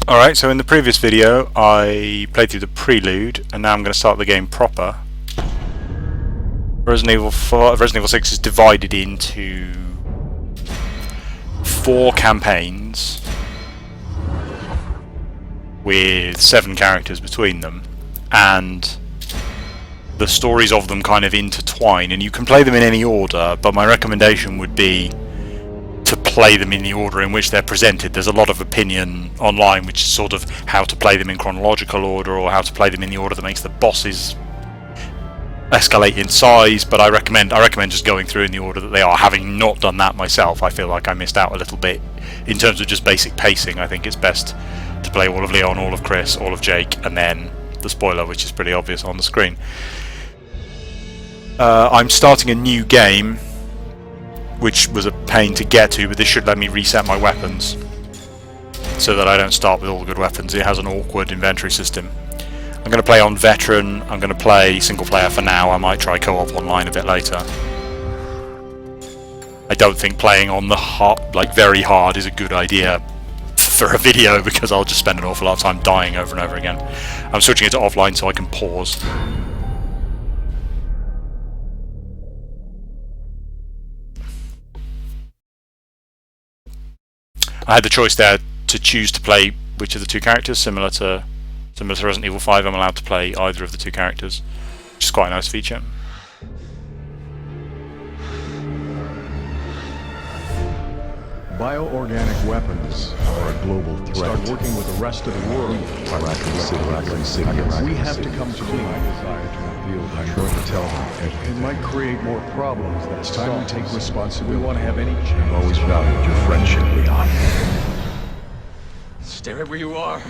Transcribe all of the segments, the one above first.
Alright, so in the previous video I played through the prelude, and now I'm going to start the game proper. Resident Evil 6 is divided into 4 campaigns with 7 characters between them, and the stories of them kind of intertwine, and you can play them in any order, but my recommendation would be to play them in the order in which they're presented. There's a lot of opinion online which is sort of how to play them in chronological order or how to play them in the order that makes the bosses escalate in size, but I recommend just going through in the order that they are. Having not done that myself, I feel like I missed out a little bit in terms of just basic pacing. I think it's best to play all of Leon, all of Chris, all of Jake, and then the spoiler, which is pretty obvious on the screen. I'm starting a new game, which was a pain to get to, but this should let me reset my weapons so that I don't start with all the good weapons. It has an awkward inventory system. I'm going to play on veteran. I'm going to play single player for now. I might try co-op online a bit later. I don't think playing on the very hard is a good idea for a video, because I'll just spend an awful lot of time dying over and over again. I'm switching it to offline so I can pause. I had the choice there to choose to play which of the 2 characters. Similar to Resident Evil 5, I'm allowed to play either of the 2 characters, which is quite a nice feature. Bioorganic weapons are a global threat. Start working with the rest of the world. We have to come to my desire to reveal the truth. To tell them everything. It might create more problems. It's time we take responsibility. We want to have any chance. I've always valued your friendship, Leon. Stay right where you are.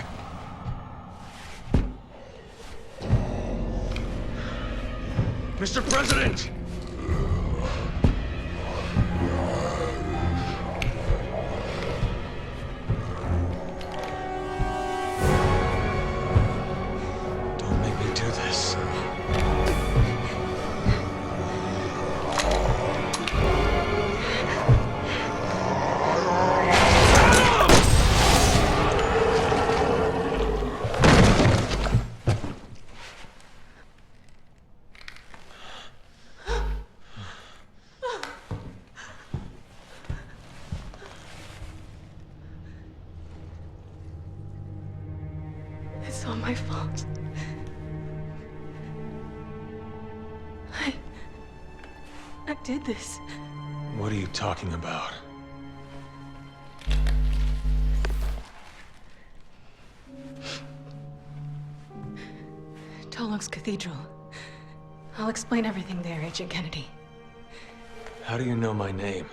Mr. President! Don't make me do this. It's all my fault. I did this. What are you talking about? Tolox Cathedral. I'll explain everything there, Agent Kennedy. How do you know my name?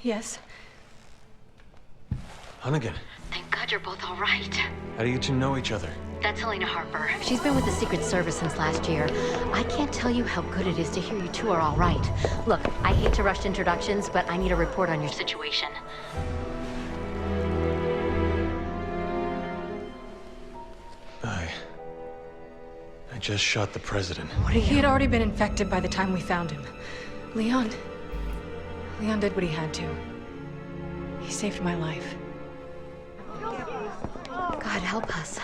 Yes? Hunnigan. Thank God you're both all right. How do you 2 know each other? That's Helena Harper. She's been with the Secret Service since last year. I can't tell you how good it is to hear you 2 are all right. Look, I hate to rush introductions, but I need a report on your situation. I just shot the president. What he had already been infected by the time we found him. Leon did what he had to. He saved my life. God help us.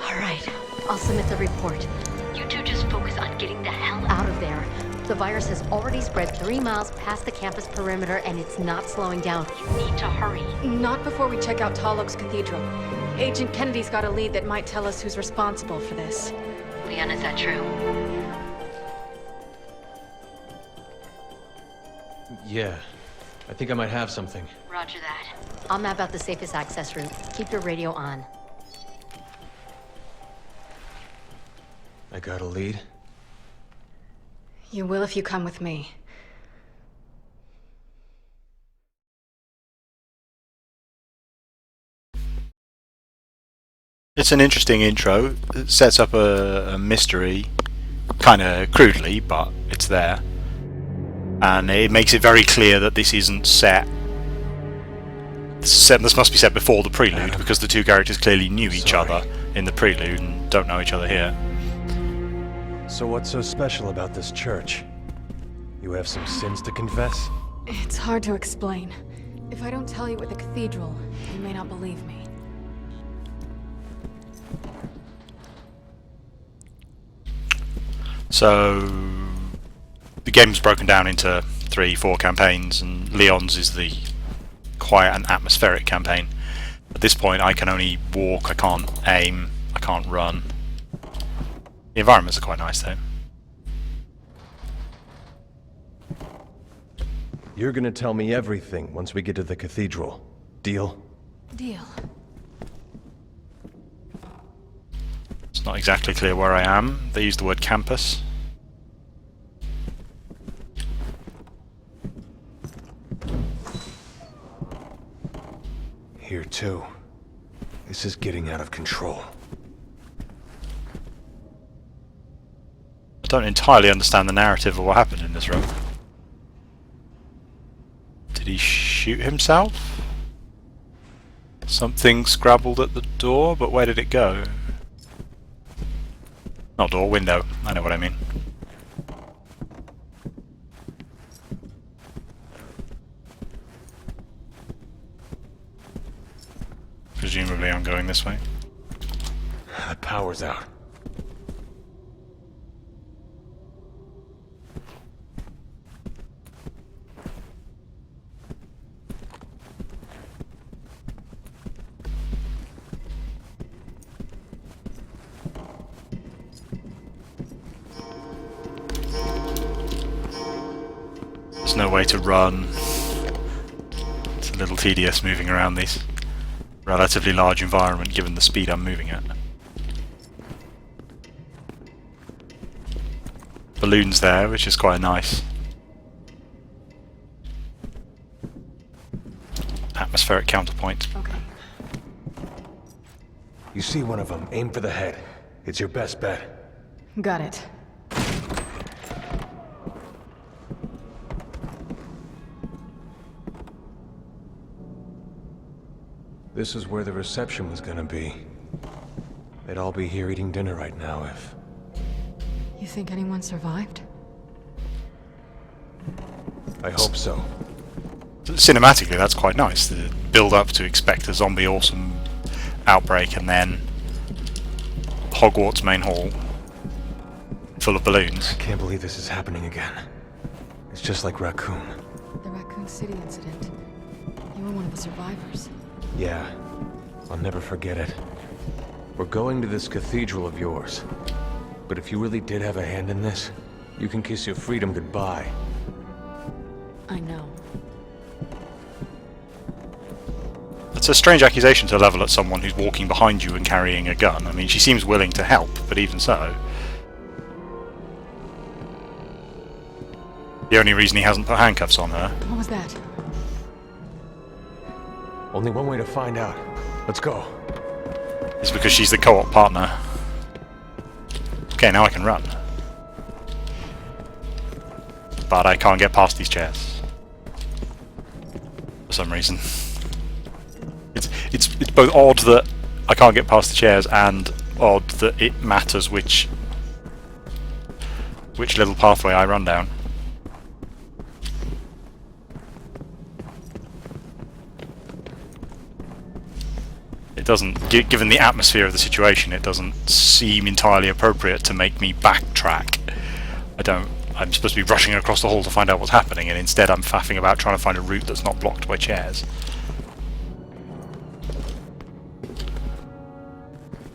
All right, I'll submit the report. You 2 just focus on getting the hell out of there. The virus has already spread 3 miles past the campus perimeter, and it's not slowing down. You need to hurry. Not before we check out Tolox Cathedral. Agent Kennedy's got a lead that might tell us who's responsible for this. Leon, is that true? Yeah. I think I might have something. Roger that. I'll map out the safest access route. Keep your radio on. I got a lead? You will if you come with me. It's an interesting intro. It sets up a mystery, kind of crudely, but it's there. And it makes it very clear that this isn't set. This must be set before the prelude, because the 2 characters clearly knew each other in the prelude and don't know each other here. So what's so special about this church? You have some sins to confess? It's hard to explain. If I don't tell you at the cathedral, you may not believe me. So the game's broken down into 3-4 campaigns, and Leon's is the quiet and atmospheric campaign. At this point I can only walk, I can't aim, I can't run. The environments are quite nice though. You're gonna tell me everything once we get to the cathedral. Deal? Deal. It's not exactly clear where I am. They use the word campus. Here too. This is getting out of control. I don't entirely understand the narrative of what happened in this room. Did he shoot himself? Something scrabbled at the door, but where did it go? Not door, window. I know what I mean. Presumably I'm going this way. The power's out. There's no way to run. It's a little tedious moving around these relatively large environment given the speed I'm moving at. Balloons there, which is quite nice. Atmospheric counterpoint. Okay. You see one of them, aim for the head. It's your best bet. Got it. This is where the reception was gonna be. They'd all be here eating dinner right now if... You think anyone survived? I hope so. Cinematically, that's quite nice. The build up to expect a zombie awesome outbreak and then Hogwarts main hall full of balloons. I can't believe this is happening again. It's just like Raccoon. The Raccoon City incident. You were one of the survivors. Yeah, I'll never forget it. We're going to this cathedral of yours. But if you really did have a hand in this, you can kiss your freedom goodbye. I know. It's a strange accusation to level at someone who's walking behind you and carrying a gun. I mean, she seems willing to help, but even so... The only reason he hasn't put handcuffs on her... What was that? Only one way to find out. Let's go. is because she's the co-op partner. Okay, now I can run. But I can't get past these chairs. For some reason. It's both odd that I can't get past the chairs and odd that it matters which little pathway I run down. It doesn't, given the atmosphere of the situation, it doesn't seem entirely appropriate to make me backtrack. I'm supposed to be rushing across the hall to find out what's happening, and instead I'm faffing about trying to find a route that's not blocked by chairs.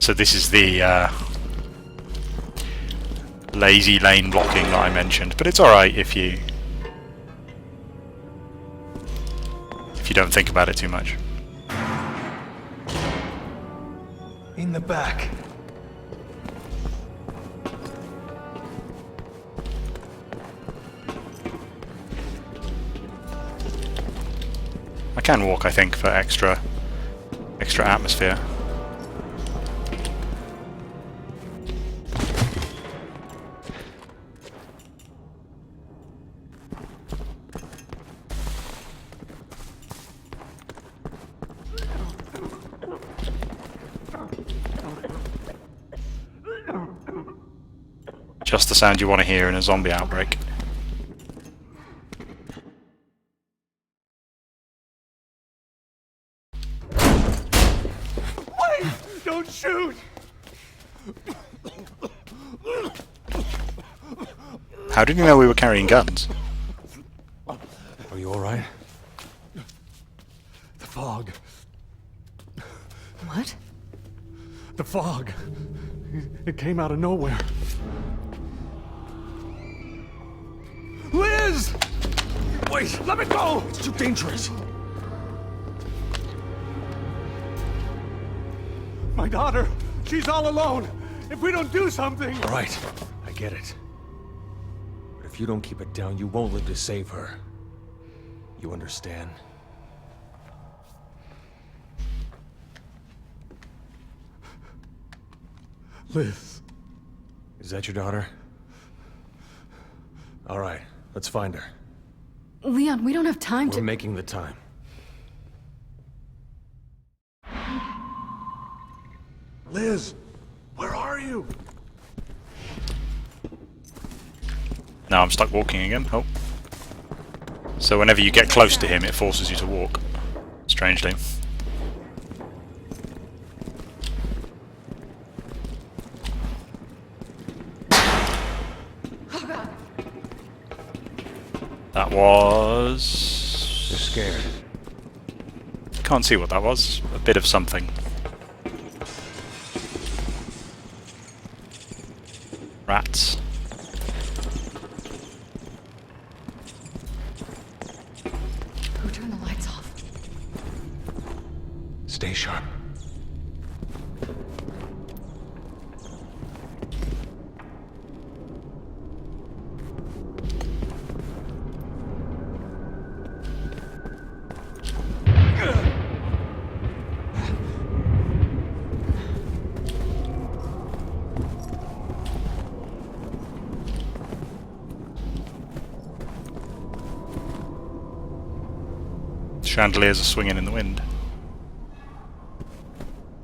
So this is the lazy lane blocking that I mentioned, but it's alright if you don't think about it too much. In the back. I can walk, I think, for extra atmosphere. Just the sound you want to hear in a zombie outbreak. Don't shoot! How did you know we were carrying guns? Are you alright? The fog. What? The fog. It came out of nowhere. Liz! Wait, let me go! It's too dangerous. My daughter, she's all alone. If we don't do something... Alright, I get it. But if you don't keep it down, you won't live to save her. You understand? Liz. Is that your daughter? Alright, let's find her. Leon, we don't have time We're to... making the time. Liz, where are you? Now I'm stuck walking again. Oh. So whenever you get close to him, it forces you to walk. Strangely. That was... They're scared. Can't see what that was. A bit of something. Rats. Who turned the lights off? Stay sharp. Chandeliers are swinging in the wind.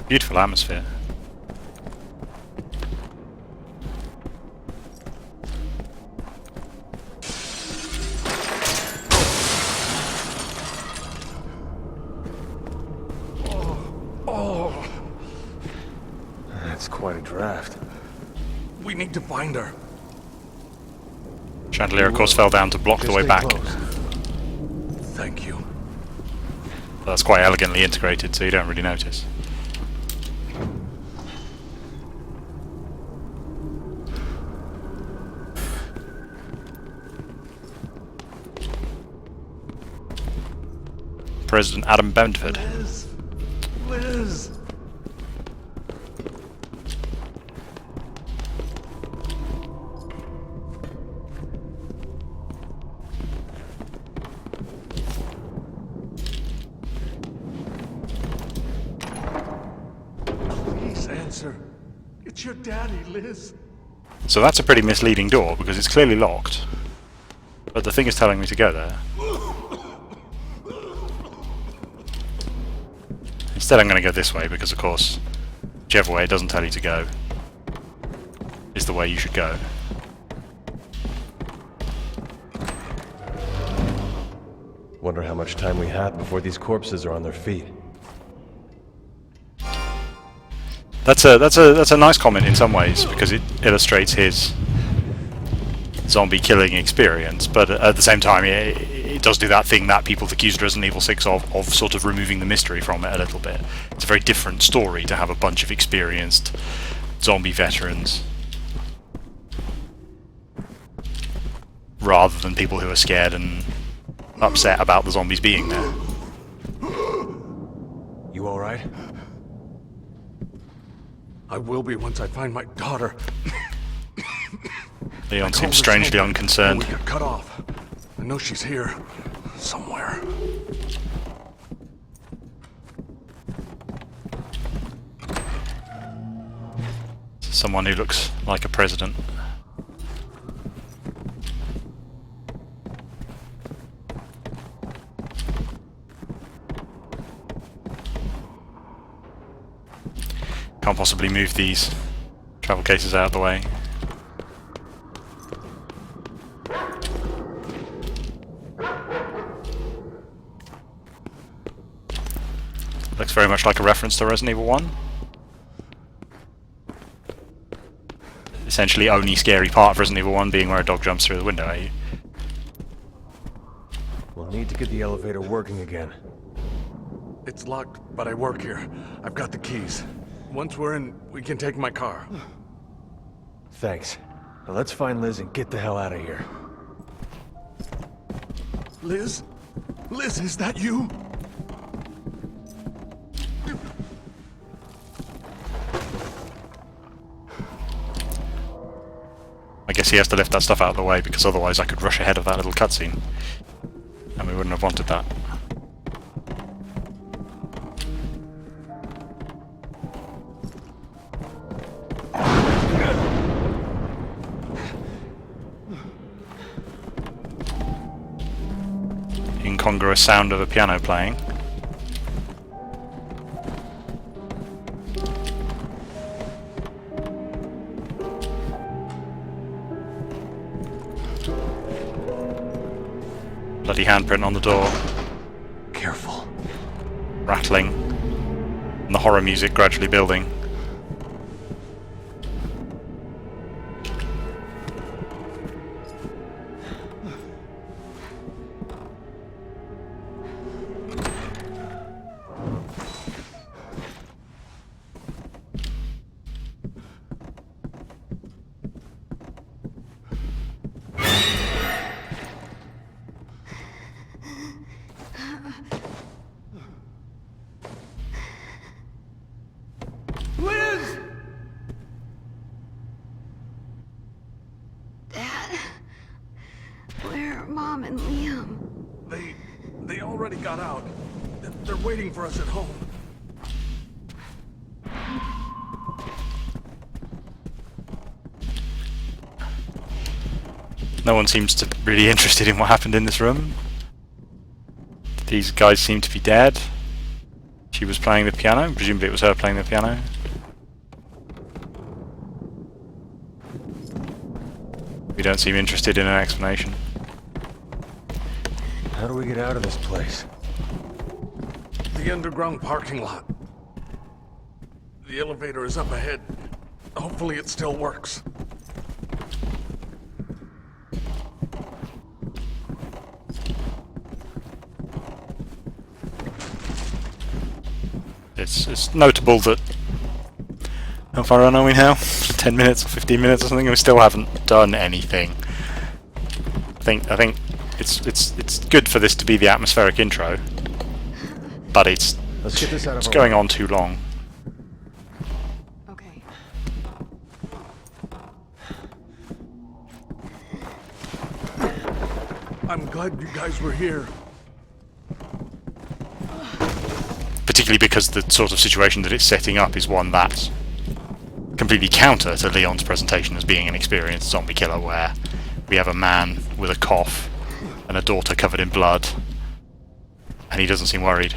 Beautiful atmosphere. That's quite a draft. We need to find her. Chandelier, of course, fell down to block the Just way stay back. close. Thank you. That's quite elegantly integrated, so you don't really notice. President Adam Benford. Liz! Liz! Please answer. It's your daddy, Liz. So that's a pretty misleading door, because it's clearly locked. But the thing is telling me to go there. Instead I'm going to go this way, because of course, whichever way it doesn't tell you to go is the way you should go. Wonder how much time we have before these corpses are on their feet. That's a nice comment in some ways, because it illustrates his zombie killing experience, but at the same time it does do that thing that people accused Resident Evil 6 of sort of removing the mystery from it a little bit. It's a very different story to have a bunch of experienced zombie veterans rather than people who are scared and upset about the zombies being there. You alright? I will be once I find my daughter. Leon Called seems her strangely somewhere, unconcerned. and we got cut off. I know she's here. Somewhere. Someone who looks like a president. Can't possibly move these travel cases out of the way. Looks very much like a reference to Resident Evil 1. essentially only scary part of Resident Evil 1 being where a dog jumps through the window at you. We'll need to get the elevator working again. It's locked, but I work here. I've got the keys. Once we're in, we can take my car. Thanks. Now let's find Liz and get the hell out of here. Liz? Liz, is that you? I guess he has to lift that stuff out of the way, because otherwise I could rush ahead of that little cutscene. And we wouldn't have wanted that. Incongruous sound of a piano playing. Bloody handprint on the door. Careful. Rattling. And the horror music gradually building. Dad, where are Mom and Liam? They already got out. They're waiting for us at home. No one seems to be really interested in what happened in this room. These guys seem to be dead. She was playing the piano. Presumably it was her playing the piano. We don't seem interested in an explanation. How do we get out of this place? The underground parking lot. The elevator is up ahead. Hopefully it still works. It's notable that... How far on are we now? 10 minutes or 15 minutes or something, and we still haven't done anything. I think it's good for this to be the atmospheric intro, but it's Let's get this out of it's our going way. on too long. Okay. I'm glad you guys were here. Particularly because the sort of situation that it's setting up is one that's completely counter to Leon's presentation as being an experienced zombie killer, where we have a man with a cough and a daughter covered in blood, and he doesn't seem worried.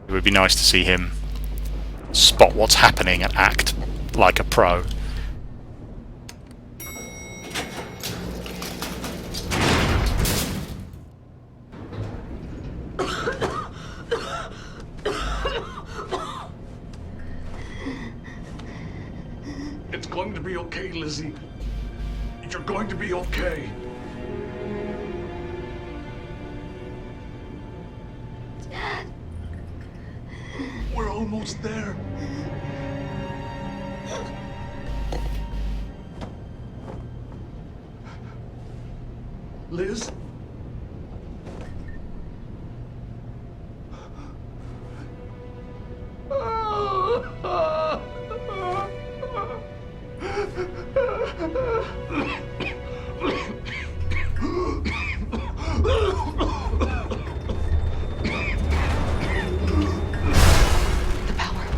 It would be nice to see him spot what's happening and act like a pro. It's going to be okay, Lizzie. You're going to be okay. Dad, We're almost there. Liz? The power.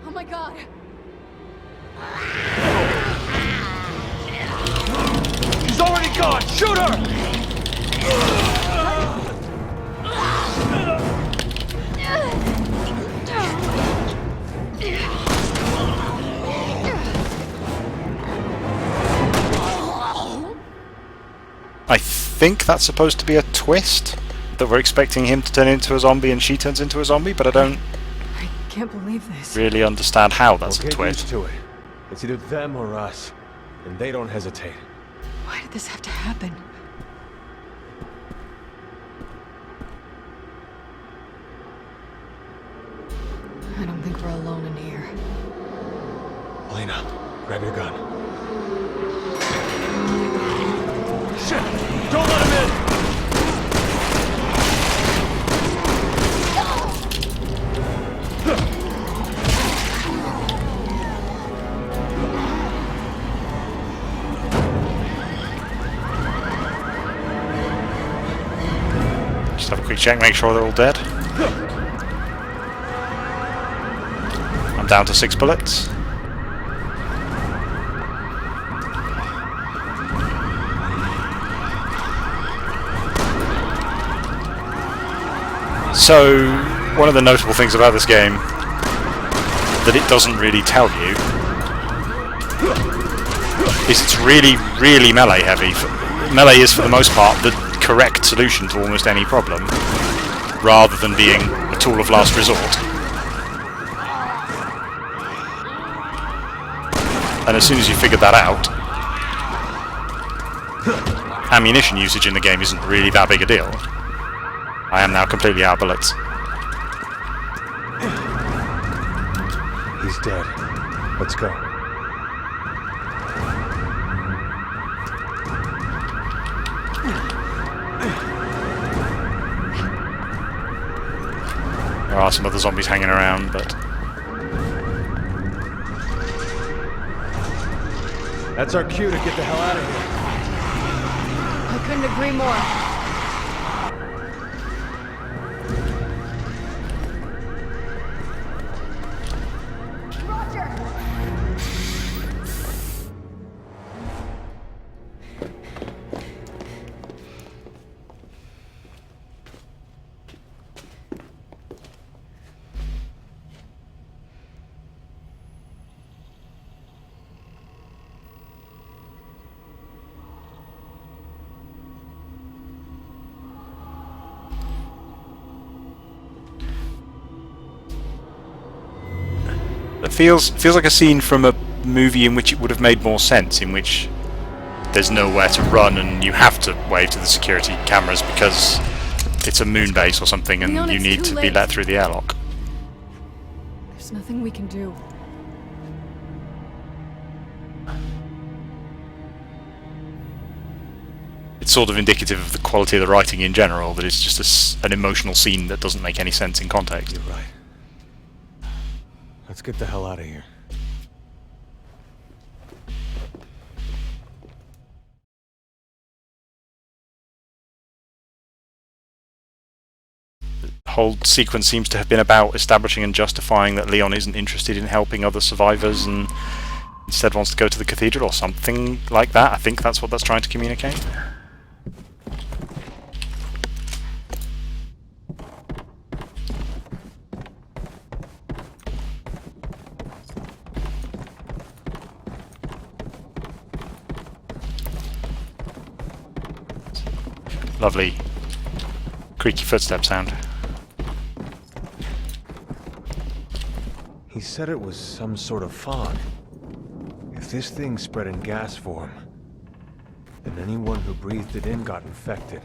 oh my God. She's already gone! Shoot her! think that's supposed to be a twist, that we're expecting him to turn into a zombie and she turns into a zombie, but I don't I can't believe this. really understand how that's We'll a get twist. used to it. It's either them or us, and they don't hesitate. Why did this have to happen? I don't think we're alone in here. Elena, grab your gun. Shit! Don't let him in! Just have a quick check, make sure they're all dead. I'm down to 6 bullets. So, one of the notable things about this game that it doesn't really tell you is it's really, really melee heavy. Melee is, for the most part, the correct solution to almost any problem, rather than being a tool of last resort. And as soon as you figure that out, ammunition usage in the game isn't really that big a deal. I am now completely out of bullets. He's dead. Let's go. There are some other zombies hanging around, but That's our cue to get the hell out of here. I couldn't agree more. it feels like a scene from a movie in which it would have made more sense, in which there's nowhere to run and you have to wave to the security cameras because it's a moon base or something and Leon, you it's need too to be late. let through the airlock. There's nothing we can do. It's sort of indicative of the quality of the writing in general, that it's just an emotional scene that doesn't make any sense in context. You're right. Let's get the hell out of here. The whole sequence seems to have been about establishing and justifying that Leon isn't interested in helping other survivors and instead wants to go to the cathedral or something like that. I think that's what that's trying to communicate. Lovely creaky footstep sound. He said it was some sort of fog. If this thing spread in gas form, then anyone who breathed it in got infected.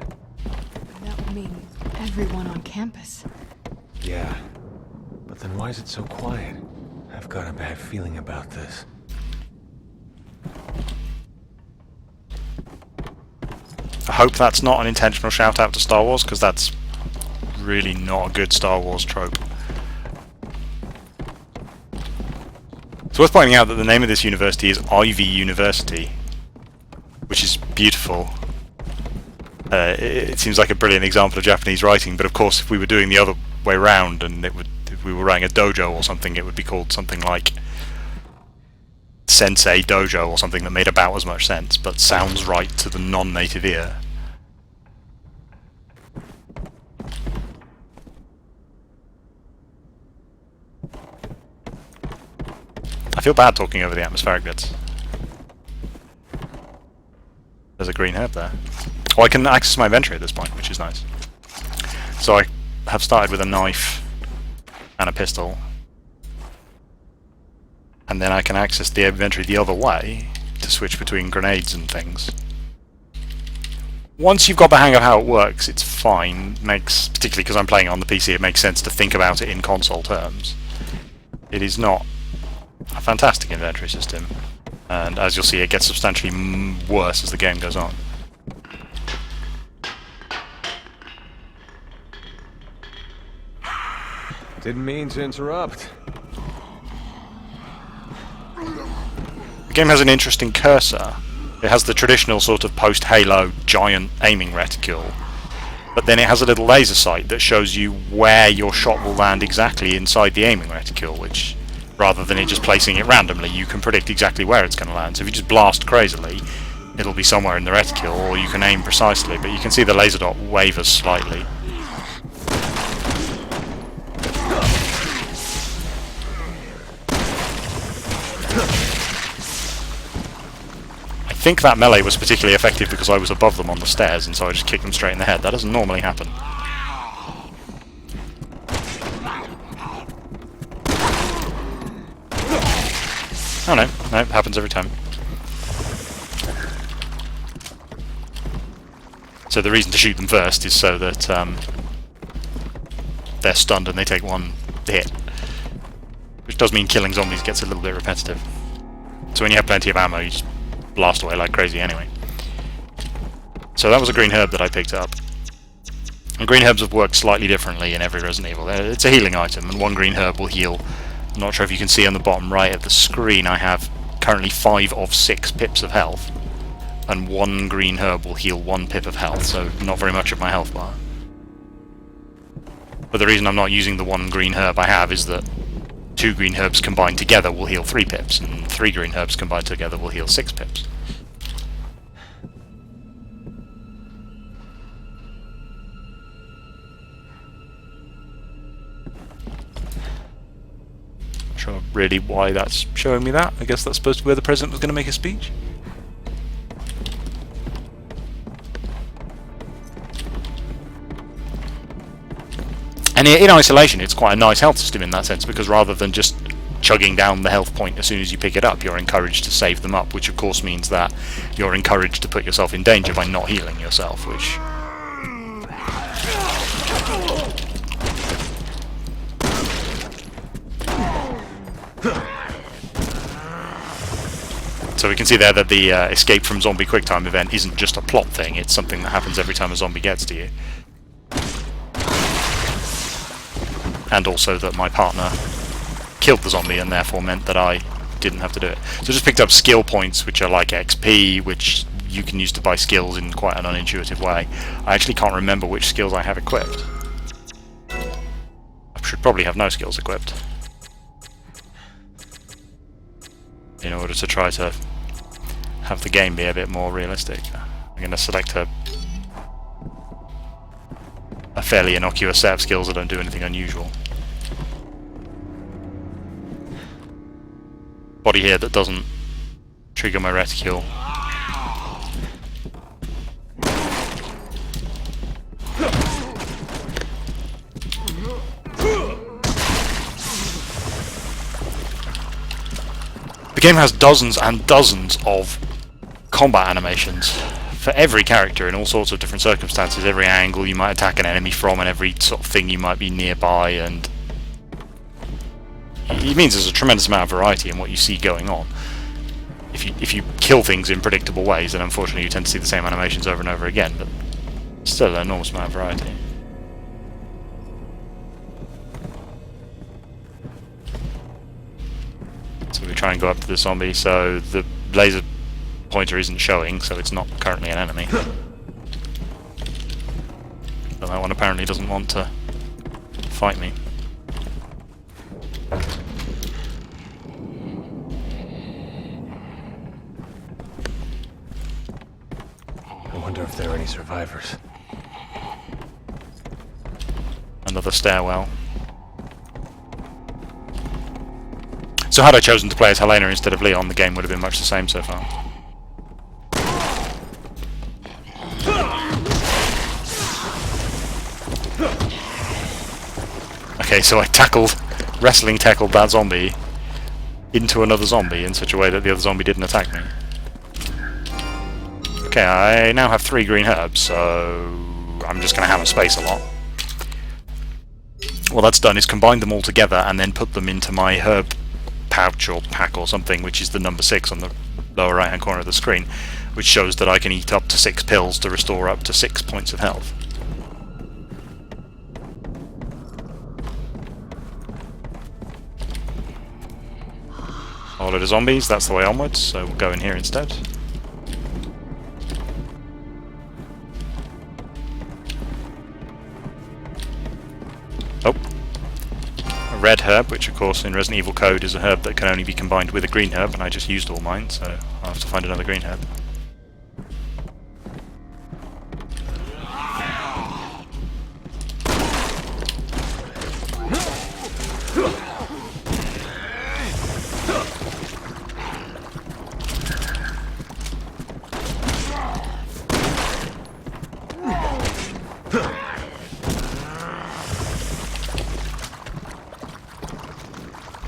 That would mean everyone on campus. Yeah. But then why is it so quiet? I've got a bad feeling about this. I hope that's not an intentional shout out to Star Wars, because that's really not a good Star Wars trope. It's worth pointing out that the name of this university is Ivy University, which is beautiful. It seems like a brilliant example of Japanese writing, but of course if we were doing the other way round and if we were writing a dojo or something, it would be called something like Sensei Dojo or something that made about as much sense, but sounds right to the non-native ear. I feel bad talking over the atmospheric bits. There's a green herb there. Oh, I can access my inventory at this point, which is nice. So I have started with a knife and a pistol. And then I can access the inventory the other way to switch between grenades and things. Once you've got the hang of how it works, it's fine. Particularly because I'm playing on the PC, it makes sense to think about it in console terms. It is not a fantastic inventory system, and as you'll see, it gets substantially worse as the game goes on. Didn't mean to interrupt. The game has an interesting cursor. It has the traditional sort of post-Halo giant aiming reticule, but then it has a little laser sight that shows you where your shot will land exactly inside the aiming reticule, which, rather than it just placing it randomly, you can predict exactly where it's going to land. So if you just blast crazily, it'll be somewhere in the reticule, or you can aim precisely, but you can see the laser dot wavers slightly. I think that melee was particularly effective because I was above them on the stairs, and so I just kicked them straight in the head. That doesn't normally happen. Oh no, no, it happens every time. So the reason to shoot them first is so that they're stunned and they take one hit. Which does mean killing zombies gets a little bit repetitive. So when you have plenty of ammo, you just blast away like crazy anyway. So that was a green herb that I picked up. And green herbs have worked slightly differently in every Resident Evil. It's a healing item, and one green herb will heal. I'm not sure if you can see on the bottom right of the screen, I have currently 5 of 6 pips of health. And one green herb will heal 1 pip of health, so not very much of my health bar. But the reason I'm not using the 1 green herb I have is that 2 green herbs combined together will heal 3 pips, and 3 green herbs combined together will heal 6 pips. Not sure really why that's showing me that. I guess that's supposed to be where the President was going to make a speech. And in isolation, it's quite a nice health system in that sense, because rather than just chugging down the health point as soon as you pick it up, you're encouraged to save them up, which of course means that you're encouraged to put yourself in danger by not healing yourself, which... So we can see there that the escape from zombie quicktime event isn't just a plot thing, it's something that happens every time a zombie gets to you. And also that my partner killed the zombie and therefore meant that I didn't have to do it. So I just picked up skill points, which are like XP, which you can use to buy skills in quite an unintuitive way. I actually can't remember which skills I have equipped. I should probably have no skills equipped, in order to try to have the game be a bit more realistic. I'm going to select a fairly innocuous set of skills that don't do anything unusual. Body here that doesn't trigger my reticule. The game has dozens and dozens of combat animations for every character in all sorts of different circumstances, every angle you might attack an enemy from, and every sort of thing you might be nearby, and it means there's a tremendous amount of variety in what you see going on. If you kill things in predictable ways, then unfortunately you tend to see the same animations over and over again, but still an enormous amount of variety. So we try and go up to the zombie, so the laser pointer isn't showing, so it's not currently an enemy. But that one apparently doesn't want to fight me. I wonder if there are any survivors. Another stairwell. So had I chosen to play as Helena instead of Leon, the game would have been much the same so far. Okay, so I wrestling tackled that zombie into another zombie in such a way that the other zombie didn't attack me. Okay, I now have 3 green herbs, so I'm just going to hammer space a lot. What that's done is combined them all together and then put them into my herb pouch or pack or something, which is the number 6 on the lower right hand corner of the screen, which shows that I can eat up to 6 pills to restore up to 6 points of health. A load of zombies, that's the way onwards, so we'll go in here instead. Oh. A red herb, which of course in Resident Evil code is a herb that can only be combined with a green herb, and I just used all mine, so I'll have to find another green herb.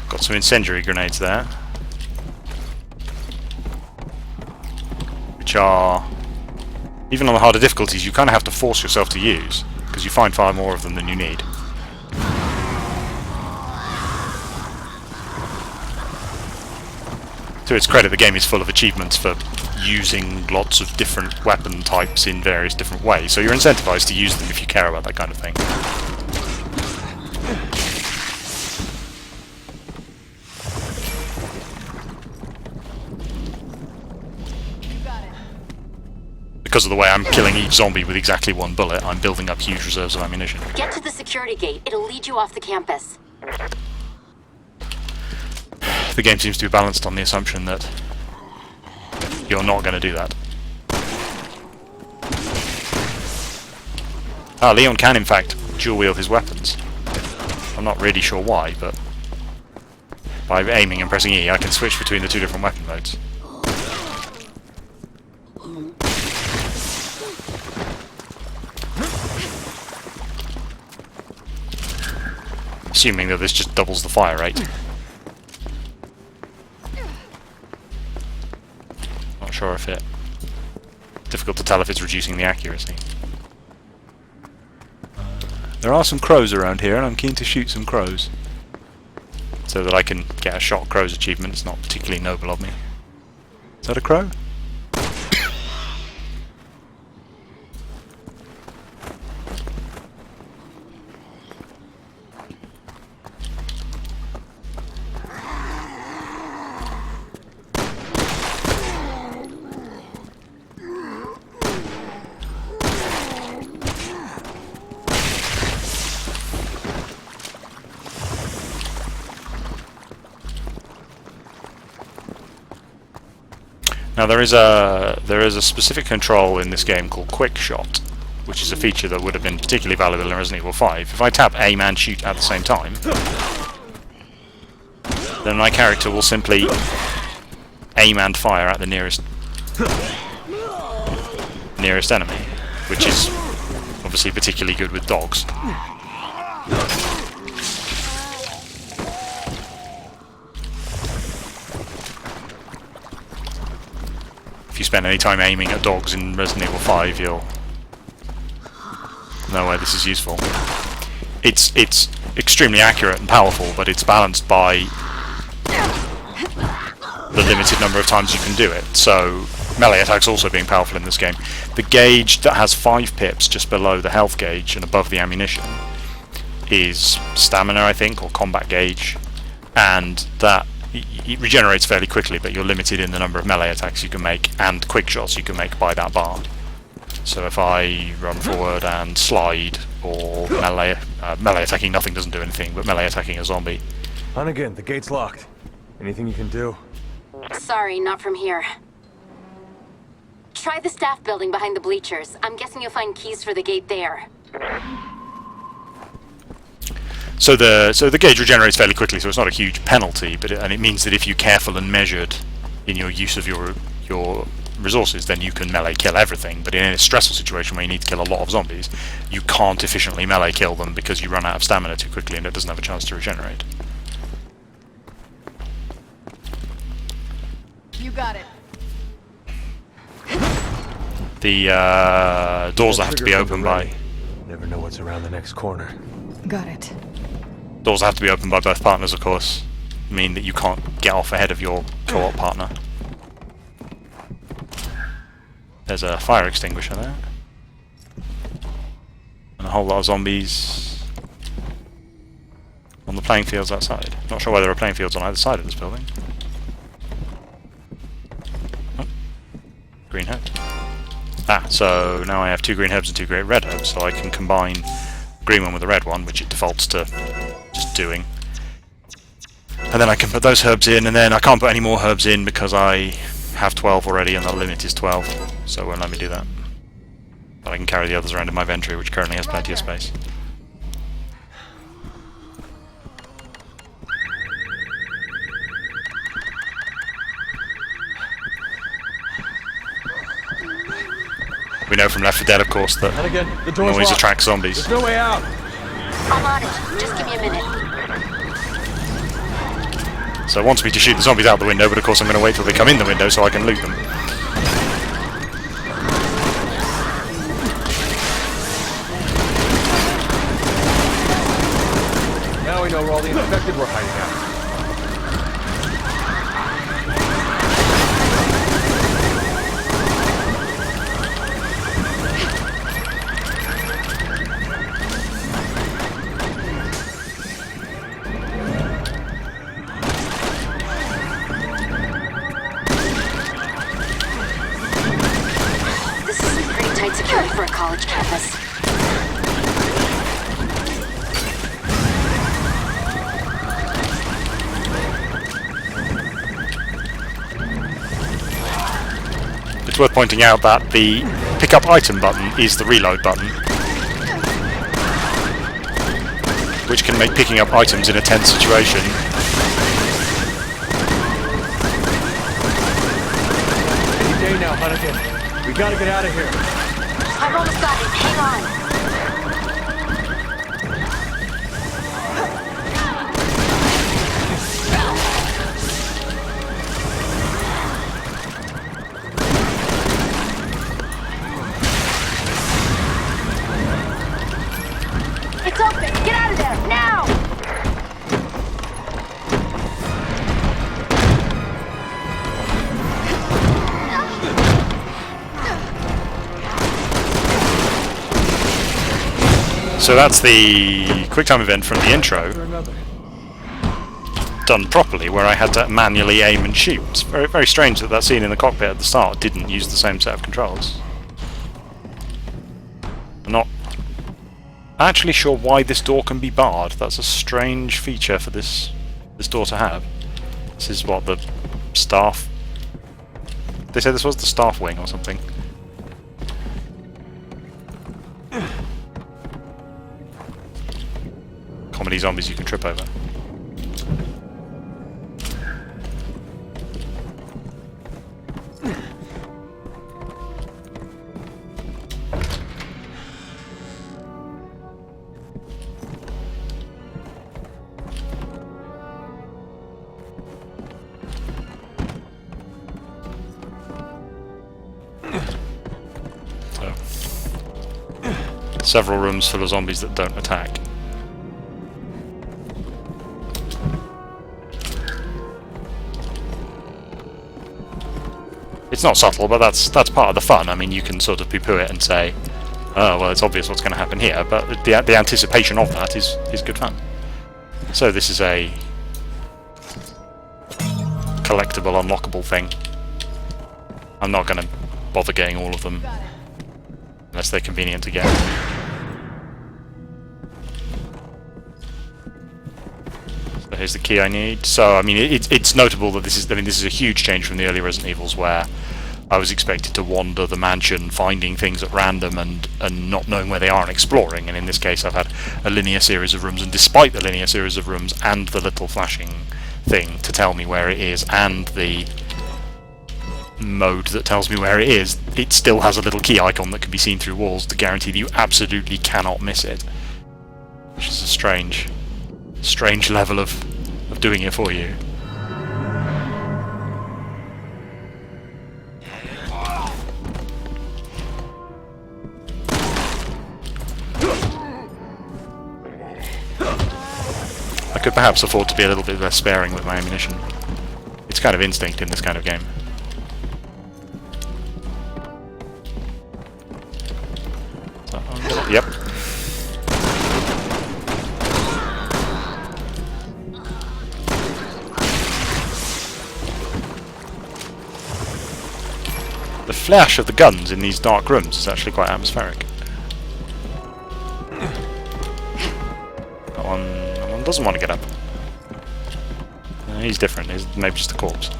Got some incendiary grenades there, which are, even on the harder difficulties, you kind of have to force yourself to use, because you find far more of them than you need. To its credit, the game is full of achievements for using lots of different weapon types in various different ways, so you're incentivized to use them if you care about that kind of thing. Because of the way I'm killing each zombie with exactly 1 bullet, I'm building up huge reserves of ammunition. Get to the security gate. It'll lead you off the campus. The game seems to be balanced on the assumption that you're not going to do that. Ah, Leon can in fact dual wield his weapons. I'm not really sure why, but by aiming and pressing E I can switch between the 2 different weapon modes. Assuming that this just doubles the fire rate. Not sure if it... difficult to tell if it's reducing the accuracy. There are some crows around here, and I'm keen to shoot some crows. So that I can get a shot crows achievement. It's not particularly noble of me. Is that a crow? Now there is a specific control in this game called Quick Shot, which is a feature that would have been particularly valuable in Resident Evil 5. If I tap aim and shoot at the same time, then my character will simply aim and fire at the nearest enemy, which is obviously particularly good with dogs. If you spend any time aiming at dogs in Resident Evil 5, you'll know why this is useful. It's extremely accurate and powerful, but it's balanced by the limited number of times you can do it. So melee attacks also being powerful in this game. The gauge that has 5 pips just below the health gauge and above the ammunition is stamina, I think, or combat gauge, and that it regenerates fairly quickly, but you're limited in the number of melee attacks you can make and quick shots you can make by that bar. So if I run forward and slide, or melee attacking nothing doesn't do anything, but melee attacking a zombie. Hunnigan, the gate's locked. Anything you can do? Sorry, not from here. Try the staff building behind the bleachers. I'm guessing you'll find keys for the gate there. So the gauge regenerates fairly quickly, so it's not a huge penalty, but it means that if you're careful and measured in your use of your resources, then you can melee kill everything. But in a stressful situation where you need to kill a lot of zombies, you can't efficiently melee kill them because you run out of stamina too quickly and it doesn't have a chance to regenerate. You got it. The doors that have to be opened by... Never know what's around the next corner. Got it. Doors that have to be opened by both partners, of course, mean that you can't get off ahead of your co-op partner. There's a fire extinguisher there. And a whole lot of zombies on the playing fields outside. Not sure why there are playing fields on either side of this building. Oh. Green herb. Ah, so now I have 2 green herbs and 2 great red herbs, so I can combine the green one with the red one, which it defaults to just doing. And then I can put those herbs in, and then I can't put any more herbs in because I have 12 already and the limit is 12, so it won't let me do that. But I can carry the others around in my inventory, which currently has plenty of space. We know from Left 4 Dead, of course, that And again, the door's noise locked. attracts zombies. There's no way out. I'm on it. Just give me a minute. So it wants me to shoot the zombies out the window, but of course I'm going to wait till they come in the window so I can loot them. Now we know where all the infected were hiding out. This is pretty tight security for a college campus. It's worth pointing out that the pick up item button is the reload button, which can make picking up items in a tense situation Any day now, Hunnigan. We gotta get out of here. I've almost got it. Hang on. It's open. Get out of there now. So that's the QuickTime event from the intro, done properly, where I had to manually aim and shoot. It's very, very strange that that scene in the cockpit at the start didn't use the same set of controls. I'm not actually sure why this door can be barred. That's a strange feature for this door to have. This is what, the staff... They said this was the staff wing or something. Comedy zombies you can trip over. So, several rooms full of zombies that don't attack. It's not subtle, but that's part of the fun. I mean, you can sort of poo-poo it and say, oh, well, it's obvious what's going to happen here, but the anticipation of that is good fun. So this is a collectible, unlockable thing. I'm not going to bother getting all of them, unless they're convenient to get. So here's the key I need. So, I mean, it's notable that this is a huge change from the early Resident Evils, where I was expected to wander the mansion finding things at random and not knowing where they are and exploring, and in this case I've had a linear series of rooms, and despite the linear series of rooms and the little flashing thing to tell me where it is, and the mode that tells me where it is, it still has a little key icon that can be seen through walls to guarantee that you absolutely cannot miss it. Which is a strange level of doing it for you. I could perhaps afford to be a little bit less sparing with my ammunition. It's kind of instinct in this kind of game. So yep. The flash of the guns in these dark rooms is actually quite atmospheric. That one doesn't want to get up. He's different. He's maybe just a corpse.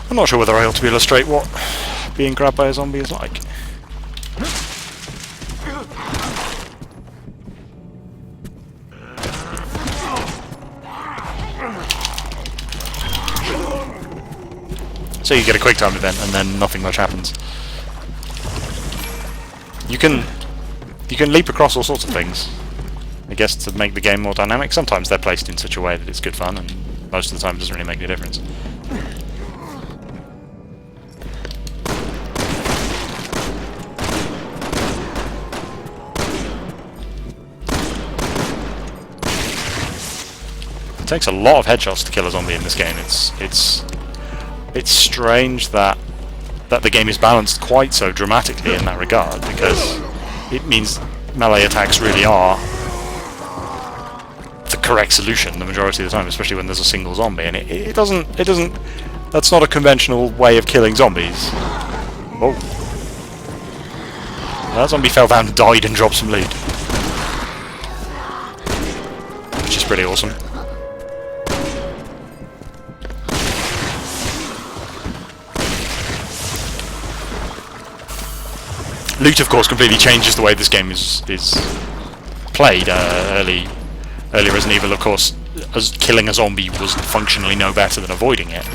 I'm not sure whether I ought to illustrate what being grabbed by a zombie is like. So you get a quick time event and then nothing much happens. You can leap across all sorts of things, I guess, to make the game more dynamic. Sometimes they're placed in such a way that it's good fun, and most of the time it doesn't really make any difference. It takes a lot of headshots to kill a zombie in this game. It's strange that the game is balanced quite so dramatically in that regard, because it means melee attacks really are the correct solution the majority of the time, especially when there's a single zombie, and it doesn't that's not a conventional way of killing zombies. Oh. That zombie fell down, died, and dropped some loot. Which is pretty awesome. Loot, of course, completely changes the way this game is played. Early Resident Evil, of course, as killing a zombie was functionally no better than avoiding it,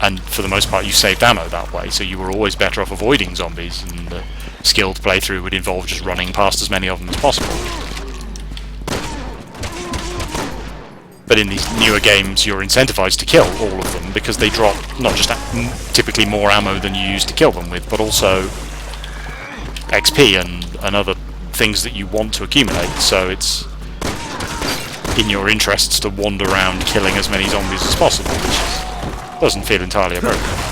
and for the most part you saved ammo that way, so you were always better off avoiding zombies, and the skilled playthrough would involve just running past as many of them as possible. But in these newer games you're incentivized to kill all of them, because they drop not just typically more ammo than you used to kill them with, but also XP and other things that you want to accumulate, so it's in your interests to wander around killing as many zombies as possible, which doesn't feel entirely appropriate.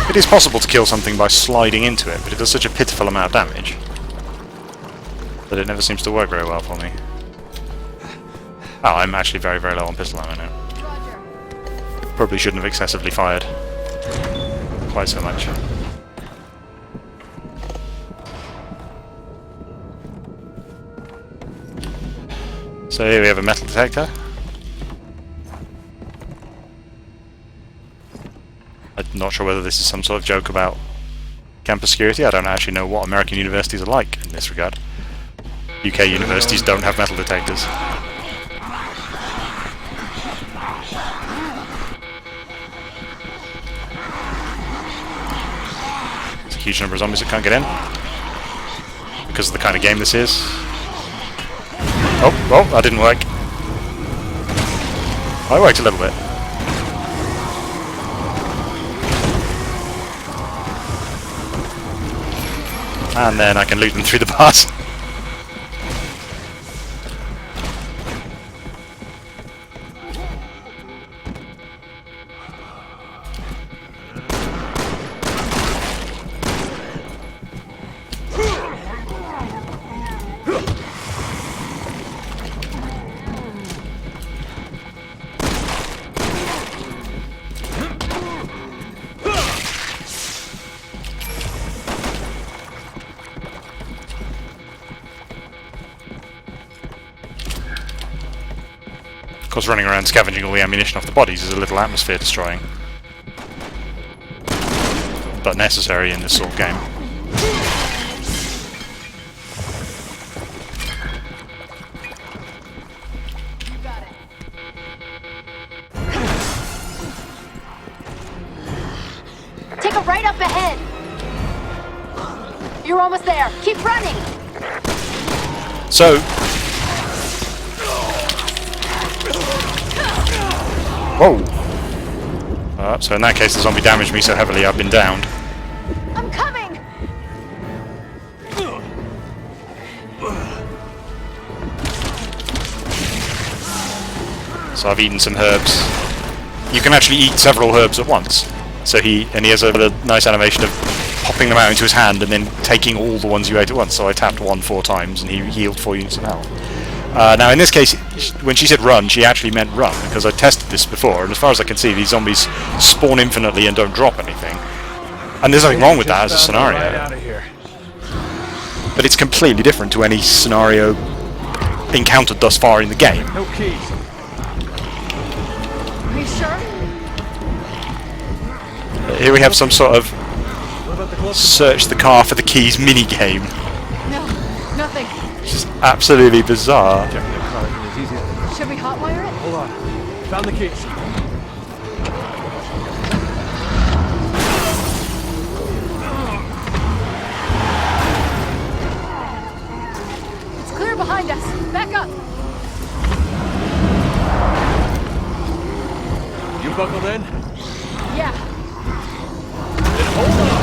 It is possible to kill something by sliding into it, but it does such a pitiful amount of damage that it never seems to work very well for me. Oh, I'm actually very, very low on pistol ammo now. Probably shouldn't have excessively fired quite so much. So here we have a metal detector. I'm not sure whether this is some sort of joke about campus security. I don't actually know what American universities are like in this regard. UK universities don't have metal detectors. There's a huge number of zombies that can't get in because of the kind of game this is. Oh, well, that didn't work. I worked a little bit. And then I can loot them through the bars. Of course, running around scavenging all the ammunition off the bodies is a little atmosphere destroying. But necessary in this sort of game. Take a right up ahead. You're almost there. Keep running. So... Whoa! So in that case the zombie damaged me so heavily I've been downed. I'm coming. So I've eaten some herbs. You can actually eat several herbs at once. So he has a nice animation of popping them out into his hand and then taking all the ones you ate at once. So I tapped 1 4 times and he healed 4 units of health. Now in this case, when she said run, she actually meant run, because I tested this before, and as far as I can see, these zombies spawn infinitely and don't drop anything. And there's nothing wrong with that as a scenario. But it's completely different to any scenario encountered thus far in the game. No keys. Are you sure? Here we have some sort of search the car for the keys mini-game. No, nothing. Just absolutely bizarre. Checking the car isn't as easy as... Should we hotwire it? Hold on. Found the keys. It's clear behind us. Back up. You buckled in? Yeah. Then hold on.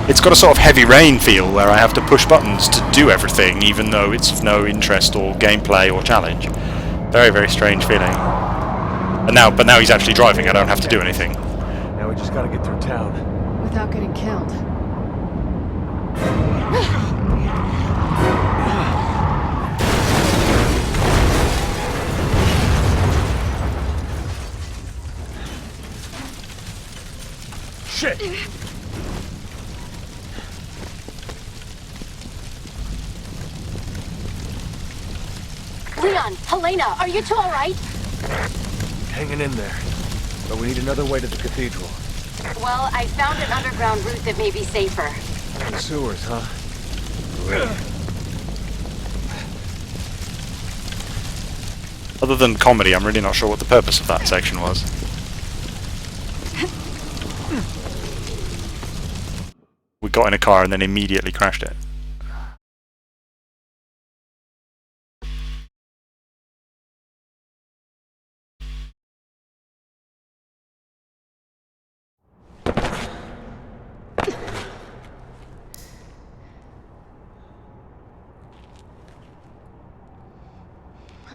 It's got a sort of heavy rain feel where I have to push buttons to do everything, even though it's of no interest or gameplay or challenge. Very, very strange feeling. But now he's actually driving, I don't have to do anything. Now we just gotta get through town. Without getting killed. Shit! Leon, Helena, are you two all right? Hanging in there. But we need another way to the cathedral. Well, I found an underground route that may be safer. The sewers, huh? Other than comedy, I'm really not sure what the purpose of that section was. We got in a car and then immediately crashed it.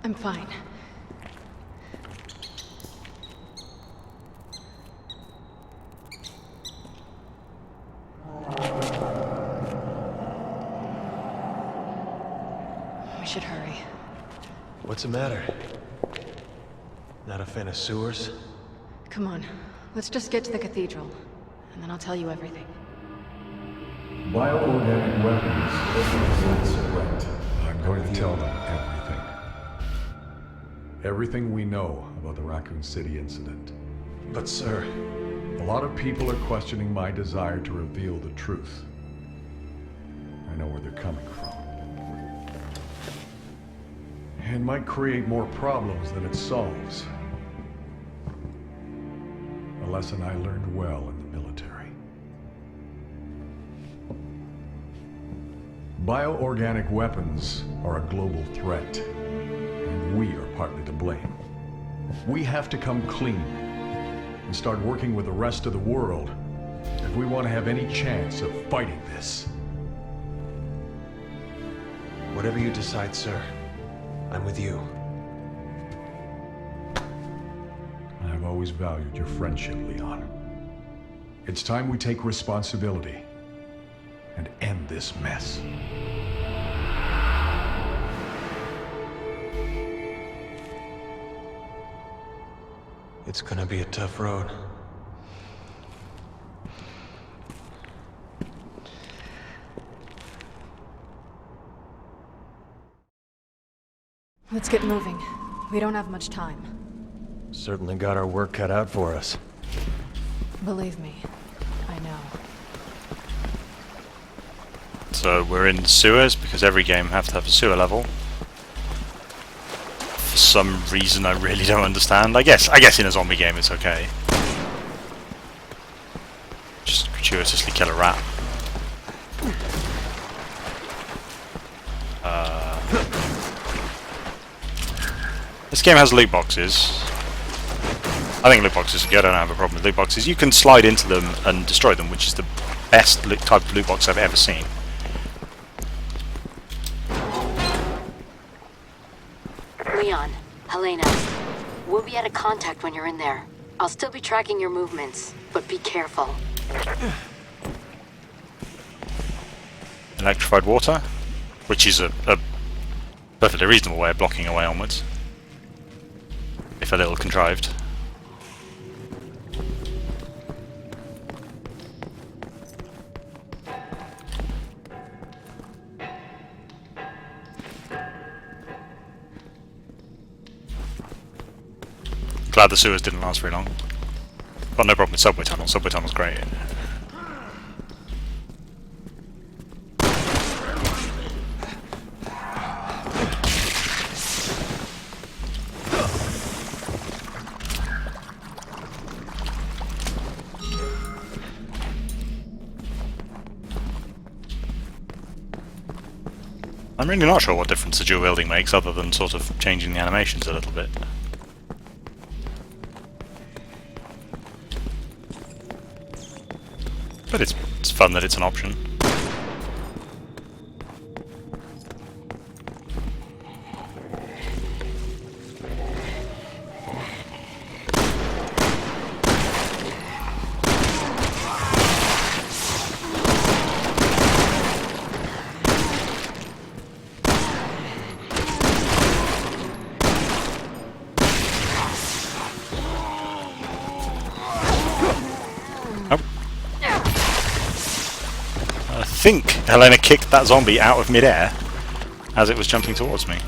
I'm fine. We should hurry. What's the matter? Not a fan of sewers? Come on, let's just get to the cathedral, and then I'll tell you everything. Bioorganic weapons is a threat. I'm going to tell them everything. Everything we know about the Raccoon City incident. But sir... A lot of people are questioning my desire to reveal the truth. I know where they're coming from. It might create more problems than it solves. A lesson I learned well in the military. Bioorganic weapons are a global threat, and we are partly to blame. We have to come clean and start working with the rest of the world if we want to have any chance of fighting this. Whatever you decide, sir, I'm with you. I've always valued your friendship, Leon. It's time we take responsibility and end this mess. It's gonna be a tough road. Let's get moving. We don't have much time. Certainly got our work cut out for us. Believe me, I know. So we're in sewers because every game have to have a sewer level. For some reason I really don't understand. I guess in a zombie game it's okay. Just gratuitously kill a rat. This game has loot boxes. I think loot boxes are good. I don't have a problem with loot boxes. You can slide into them and destroy them, which is the best type of loot box I've ever seen. Leon, Helena, we'll be out of contact when you're in there. I'll still be tracking your movements, but be careful. Electrified water, which is a perfectly reasonable way of blocking away onwards. If a little contrived. Glad the sewers didn't last very long. Got no problem with subway tunnels. Subway tunnel's great. I'm really not sure what difference the dual wielding makes, other than sort of changing the animations a little bit. But it's fun that it's an option. I think Helena kicked that zombie out of midair as it was jumping towards me.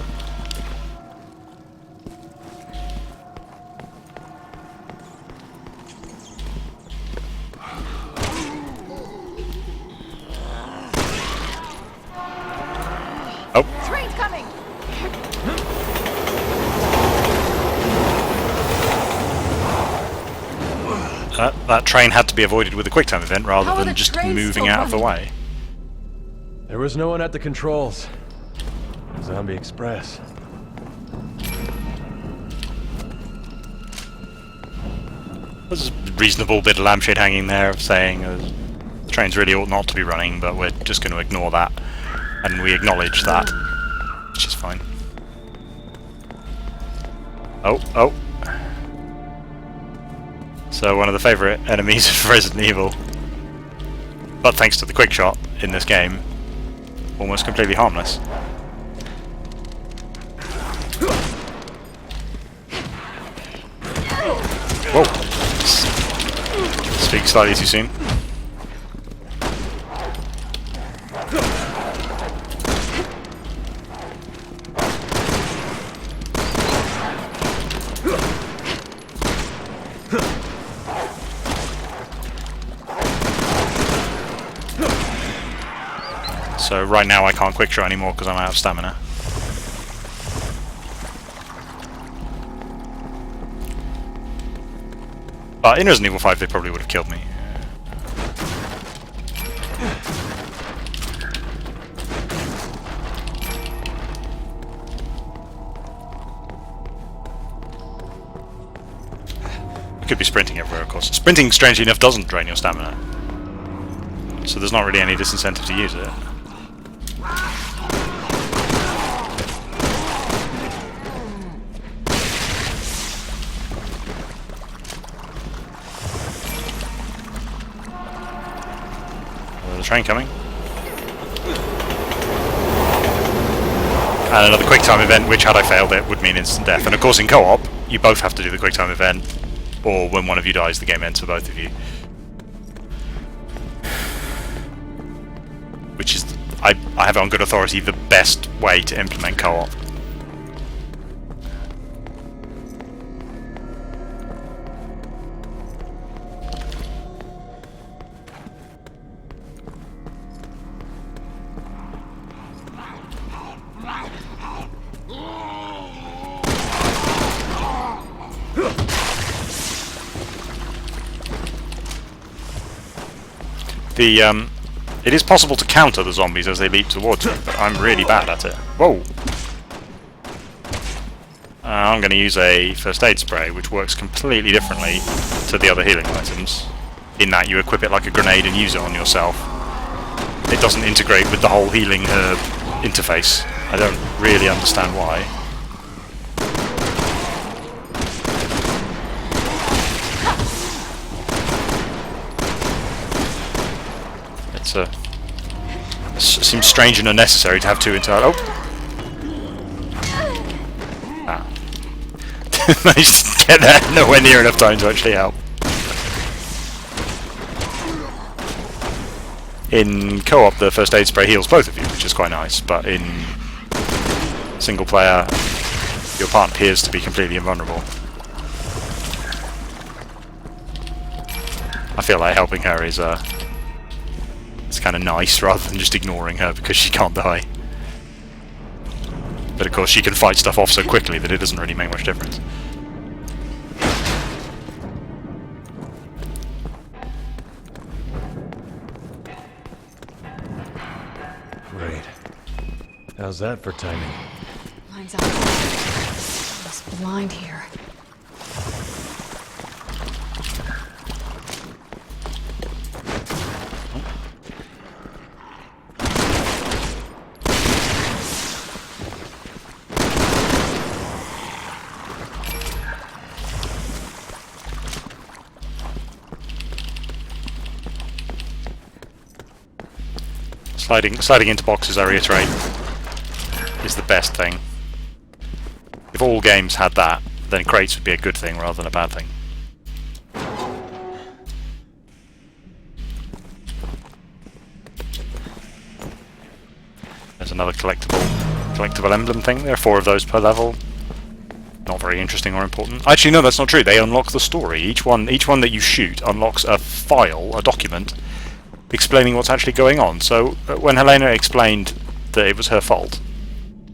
Oh. Train's coming! That train had to be avoided with a QuickTime event rather How are than the just trains moving still out of the running? way. There was no one at the controls. Zombie Express. There's a reasonable bit of lampshade hanging there of saying the trains really ought not to be running, but we're just going to ignore that. And we acknowledge that, which is fine. Oh. So one of the favourite enemies of Resident Evil, but thanks to the quick shot in this game, almost completely harmless. Whoa! Speak slightly too soon. So right now I can't quick shot anymore because I'm out of stamina. But in Resident Evil 5 they probably would have killed me. I could be sprinting everywhere, of course. Sprinting, strangely enough, doesn't drain your stamina. So there's not really any disincentive to use it. There's a train coming. And another QuickTime event, which had I failed it would mean instant death. And of course in co-op, you both have to do the QuickTime event, or when one of you dies the game ends for both of you. Which is, I have it on good authority, the best way to implement co-op. It is possible to counter the zombies as they leap towards you, but I'm really bad at it. Whoa! I'm going to use a first aid spray, which works completely differently to the other healing items, in that you equip it like a grenade and use it on yourself. It doesn't integrate with the whole healing herb interface. I don't really understand why. It seems strange and unnecessary to have two entire. Oh! Ah. Managed to get there nowhere near enough time to actually help. In co-op, the first aid spray heals both of you, which is quite nice, but in single player, your partner appears to be completely invulnerable. I feel like helping her is it's kind of nice rather than just ignoring her because she can't die. But of course she can fight stuff off so quickly that it doesn't really make much difference. Great. How's that for timing? Lines out. It's blind here. Sliding into boxes, I reiterate, is the best thing. If all games had that, then crates would be a good thing rather than a bad thing. There's another collectible emblem thing. There are 4 of those per level. Not very interesting or important. Actually, no, that's not true. They unlock the story. Each one that you shoot unlocks a file, a document, explaining what's actually going on. So when Helena explained that it was her fault,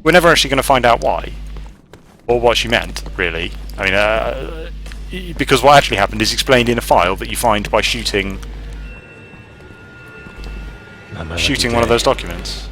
we're never actually going to find out why or what she meant, really. I mean, because what actually happened is explained in a file that you find by shooting one of those documents.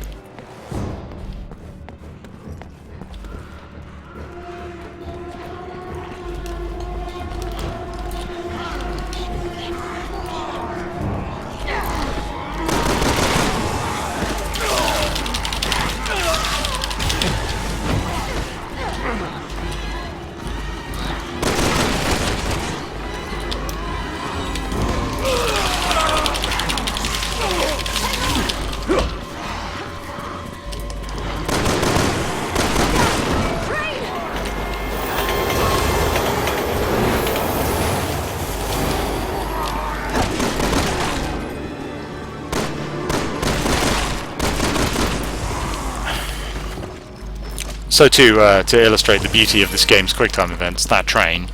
So to illustrate the beauty of this game's QuickTime events, that train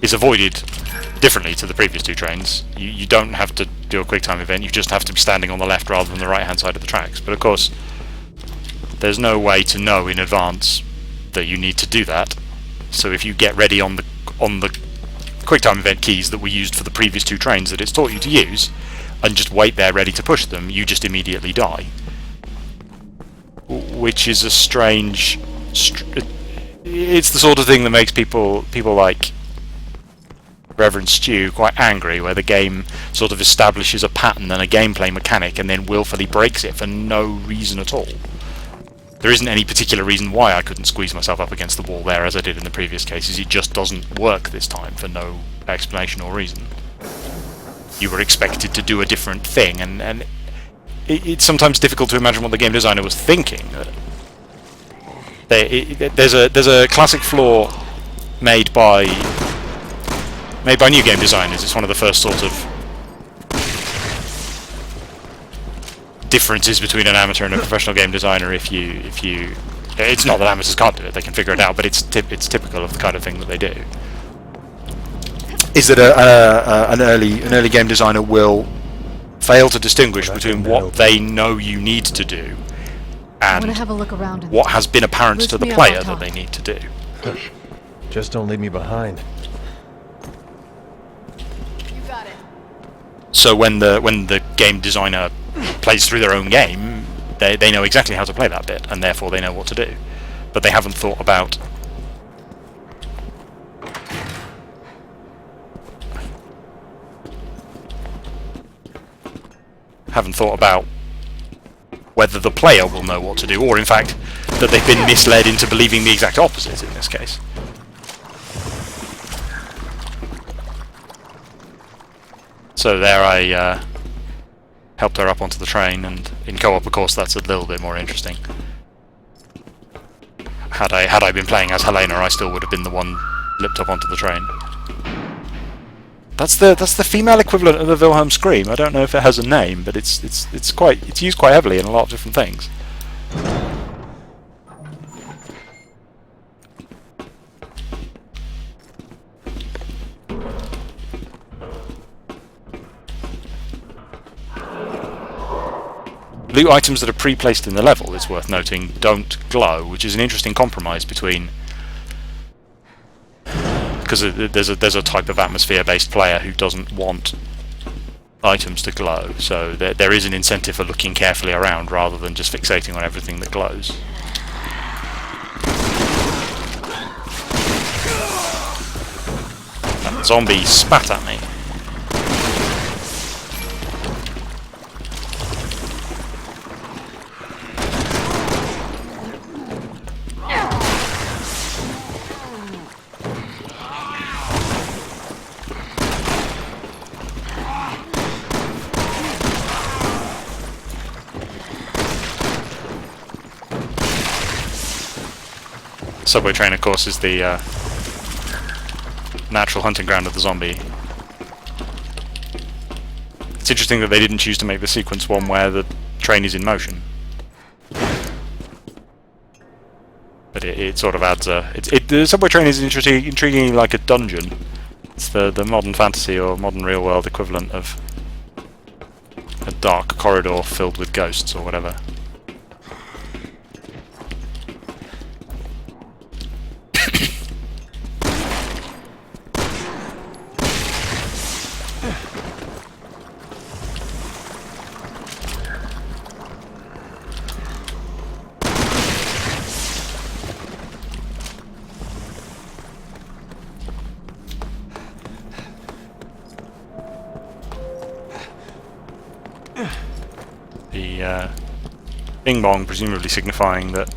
is avoided differently to the previous 2 trains. You don't have to do a QuickTime event, you just have to be standing on the left rather than the right hand side of the tracks. But of course, there's no way to know in advance that you need to do that. So if you get ready on the QuickTime event keys that were used for the previous 2 trains that it's taught you to use, and just wait there ready to push them, you just immediately die. Which is a strange... it's the sort of thing that makes people like Reverend Stu quite angry, where the game sort of establishes a pattern and a gameplay mechanic and then willfully breaks it for no reason at all. There isn't any particular reason why I couldn't squeeze myself up against the wall there as I did in the previous cases. It just doesn't work this time for no explanation or reason. You were expected to do a different thing, and it's sometimes difficult to imagine what the game designer was thinking. There's a classic flaw made by new game designers. It's one of the first sort of differences between an amateur and a professional game designer. If you, it's not that amateurs can't do it; they can figure it out. But it's typical of the kind of thing that they do. Is that an early game designer will fail to distinguish between what they know you need to do and have a look around what has been apparent to the player that they need to do. Just don't leave me behind. You got it. So when the game designer plays through their own game, they know exactly how to play that bit, and therefore they know what to do. But they haven't thought about whether the player will know what to do, or in fact that they've been misled into believing the exact opposite in this case. So there I helped her up onto the train, and in co-op of course that's a little bit more interesting. Had I been playing as Helena, I still would have been the one lipped up onto the train. That's the female equivalent of the Wilhelm scream. I don't know if it has a name, but it's used quite heavily in a lot of different things. Loot items that are pre-placed in the level, it's worth noting, don't glow, which is an interesting compromise between... because there's a type of atmosphere-based player who doesn't want items to glow, so there is an incentive for looking carefully around rather than just fixating on everything that glows. That zombie spat at me. Subway train, of course, is the natural hunting ground of the zombie. It's interesting that they didn't choose to make the sequence one where the train is in motion. But it sort of adds a... the subway train is intriguingly like a dungeon. It's the modern fantasy or modern real-world equivalent of a dark corridor filled with ghosts or whatever. The Bing Bong presumably signifying that,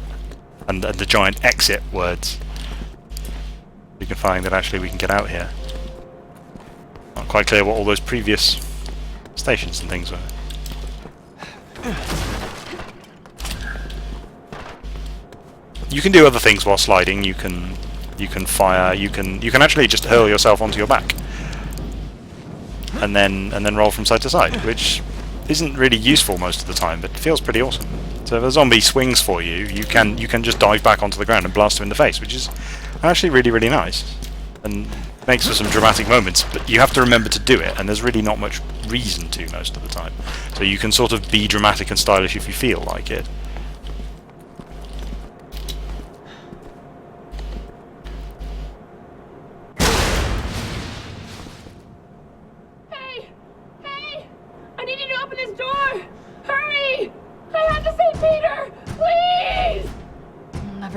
and the giant exit words signifying that actually we can get out here. Not quite clear what all those previous stations and things were. You can do other things while sliding. You can fire. You can actually just hurl yourself onto your back, and then roll from side to side, which isn't really useful most of the time, but feels pretty awesome. So if a zombie swings for you, you can just dive back onto the ground and blast him in the face, which is actually really, really nice and makes for some dramatic moments. But you have to remember to do it, and there's really not much reason to most of the time. So you can sort of be dramatic and stylish if you feel like it.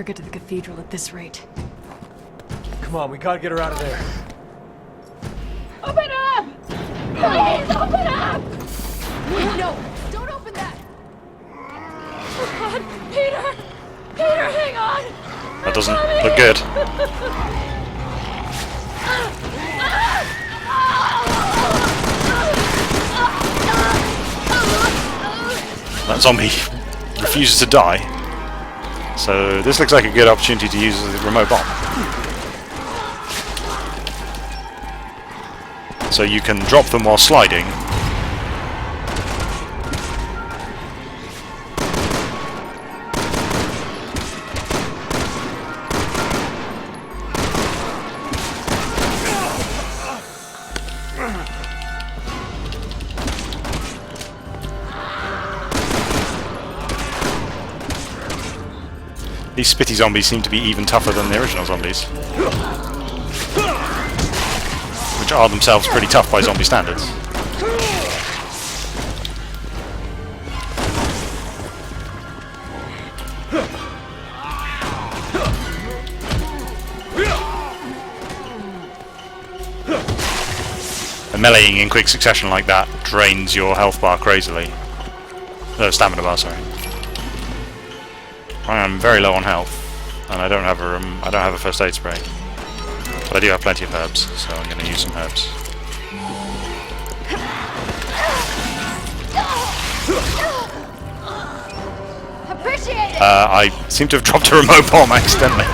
Get to the cathedral at this rate. Come on, we gotta get her out of there. Open up! Please, open up! No! Don't open that! Oh God, Peter! Peter, hang on! That doesn't look good. That zombie refuses to die. So this looks like a good opportunity to use the remote bomb. So you can drop them while sliding. These spitty zombies seem to be even tougher than the original zombies, which are themselves pretty tough by zombie standards. Meleeing in quick succession like that drains your health bar crazily. Stamina bar, sorry. I am very low on health, and I don't have a first aid spray. But I do have plenty of herbs, so I'm going to use some herbs. Appreciate it! I seem to have dropped a remote bomb accidentally.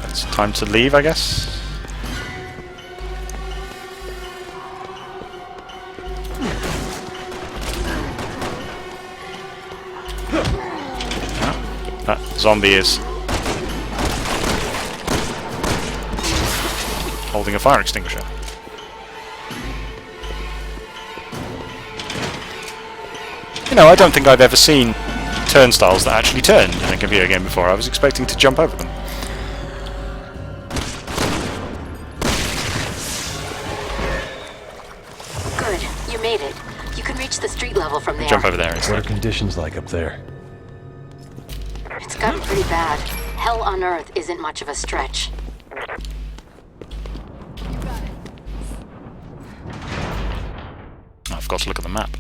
It's time to leave, I guess. That zombie is holding a fire extinguisher. You know, I don't think I've ever seen turnstiles that actually turned in a computer game before. I was expecting to jump over them. Good, you made it. You can reach the street level from there. Jump over there What instead. are conditions like up there? It's gotten pretty bad. Hell on Earth isn't much of a stretch. I've got to look at the map.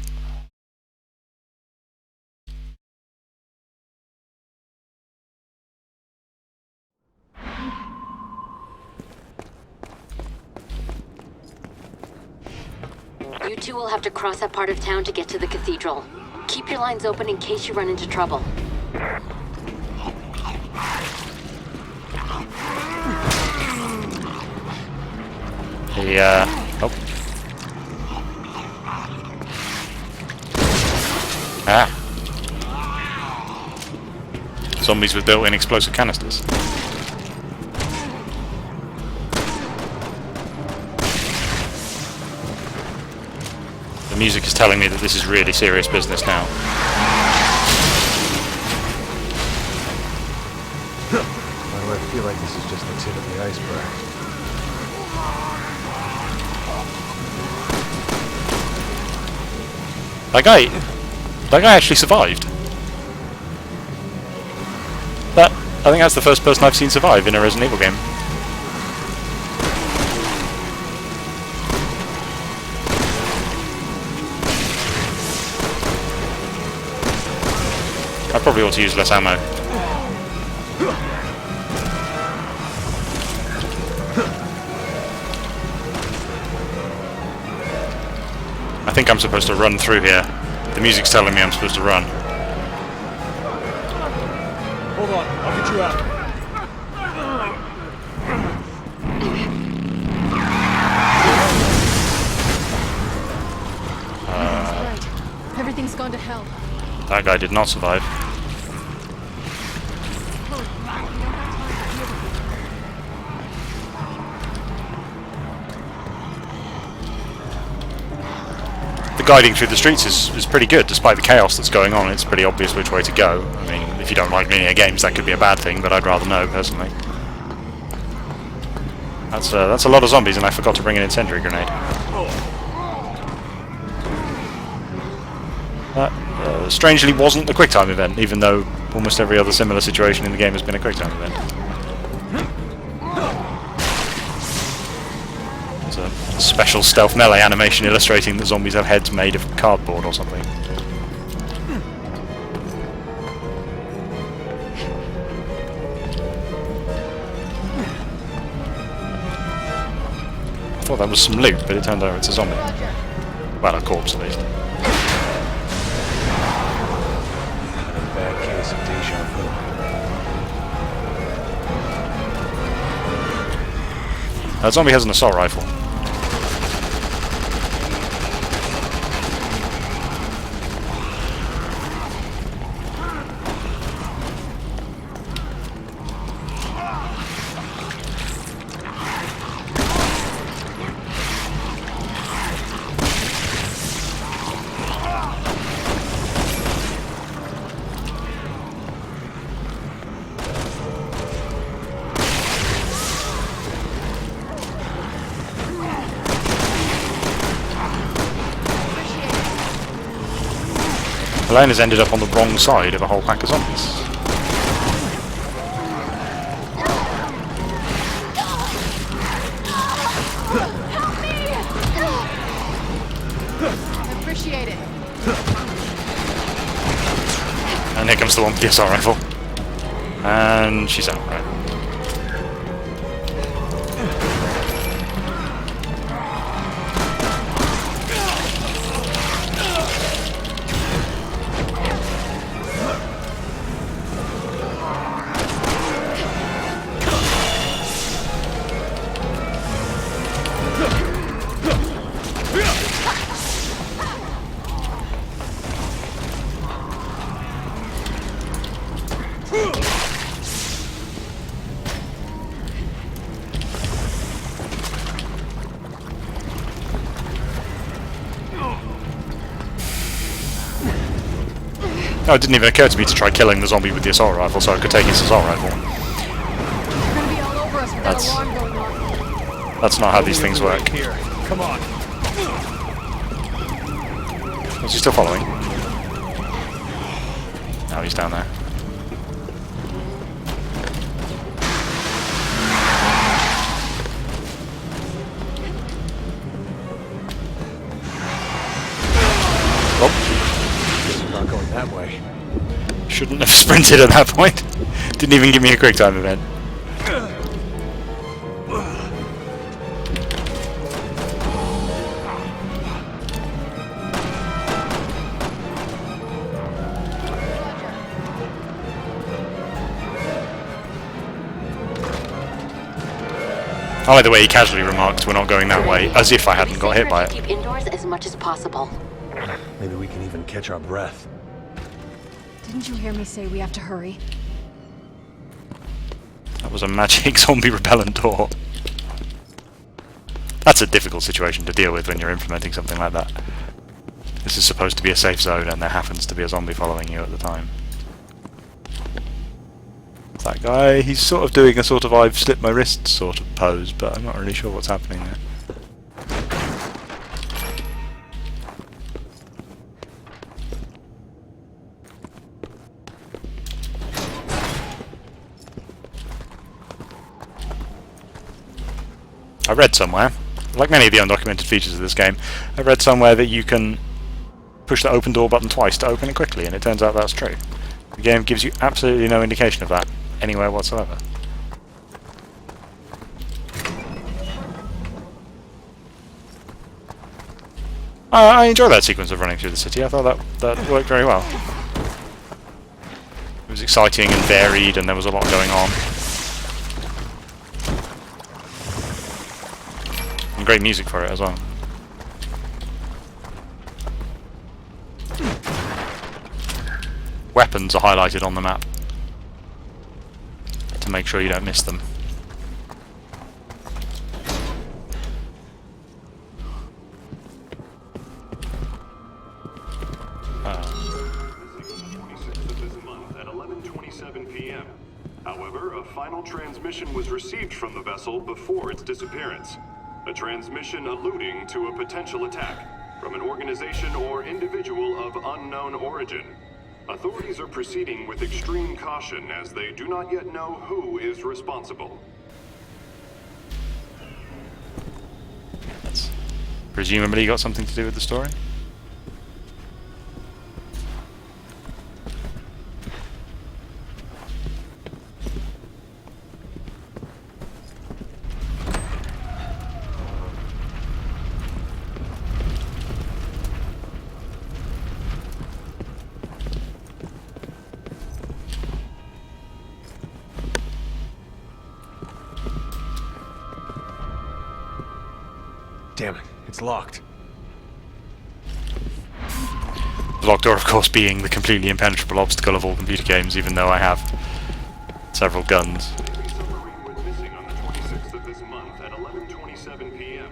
You two will have to cross that part of town to get to the cathedral. Keep your lines open in case you run into trouble. Oh. Ah. Zombies with built-in explosive canisters. The music is telling me that this is really serious business now. Why do I feel like this is just the tip of the iceberg? That guy actually survived. I think that's the first person I've seen survive in a Resident Evil game. I probably ought to use less ammo. I think I'm supposed to run through here. The music's telling me I'm supposed to run. Hold on, I'll get you out. Right. Everything's gone to hell. That guy did not survive. The guiding through the streets is pretty good, despite the chaos that's going on. It's pretty obvious which way to go. I mean, if you don't like linear games, that could be a bad thing, but I'd rather know, personally. That's a lot of zombies, and I forgot to bring an incendiary grenade. That, strangely, wasn't the QuickTime event, even though almost every other similar situation in the game has been a QuickTime event. There's a special stealth melee animation illustrating that zombies have heads made of cardboard or something. I thought that was some loot, but it turned out it's a zombie. Well, a corpse at least. Bad case of deja vu. That zombie has an assault rifle. Elena's ended up on the wrong side of a whole pack of zombies. Appreciate it. And here comes the one with the assault rifle. And she's out, right? No, it didn't even occur to me to try killing the zombie with the assault rifle, so I could take his assault rifle. You're gonna be all over us with that alarm going on. That's not how these things work. Here, come on. Is he still following? No, he's down there. Oh, Not going that way. shouldn't have sprinted at that point. Didn't even give me a quick time event. I like the way he casually remarked, "We're not going that way," as if I hadn't got hit by it. Keep indoors as much as possible. Maybe we can even catch our breath. Didn't you hear me say we have to hurry? That was a magic zombie repellent door. That's a difficult situation to deal with when you're implementing something like that. This is supposed to be a safe zone and there happens to be a zombie following you at the time. That guy, he's sort of doing a sort of I've slipped my wrist sort of pose, but I'm not really sure what's happening there. I read somewhere, like many of the undocumented features of this game, I read somewhere that you can push the open door button twice to open it quickly, and it turns out that's true. The game gives you absolutely no indication of that anywhere whatsoever. I enjoy that sequence of running through the city. I thought that worked very well. It was exciting and varied, and there was a lot going on. And great music for it as well. Weapons are highlighted on the map to make sure you don't miss them. At 11:27 p.m. However, a final transmission was received from the vessel before its disappearance. A transmission alluding to a potential attack from an organization or individual of unknown origin. Authorities are proceeding with extreme caution as they do not yet know who is responsible. That's presumably got something to do with the story. Damn it, it's locked. The locked door, of course, being the completely impenetrable obstacle of all computer games, even though I have several guns. The submarine went missing on the 26th of this month at 11:27 p.m.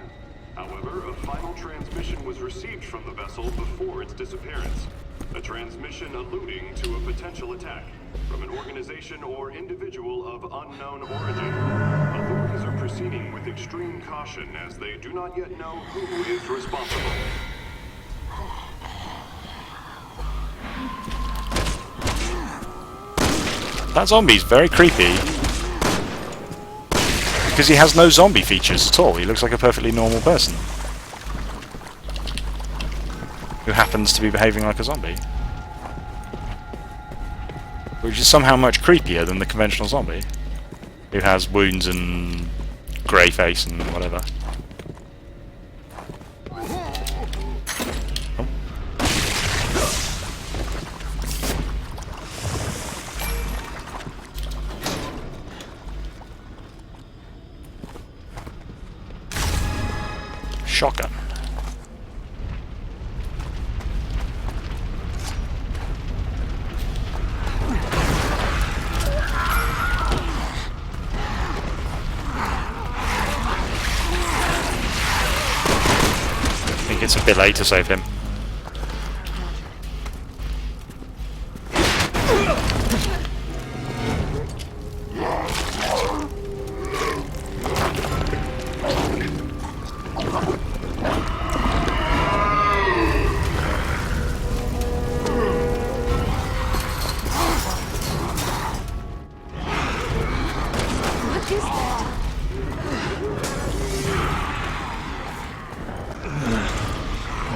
However, a final transmission was received from the vessel before its disappearance. A transmission alluding to a potential attack from an organization or individual of unknown origin. Authorities are proceeding with extreme caution as they do not yet know who is responsible. That zombie's very creepy. Because he has no zombie features at all. He looks like a perfectly normal person. Who happens to be behaving like a zombie. Which is somehow much creepier than the conventional zombie. Who has wounds and grey face and whatever. Shotgun. I think it's a bit late to save him.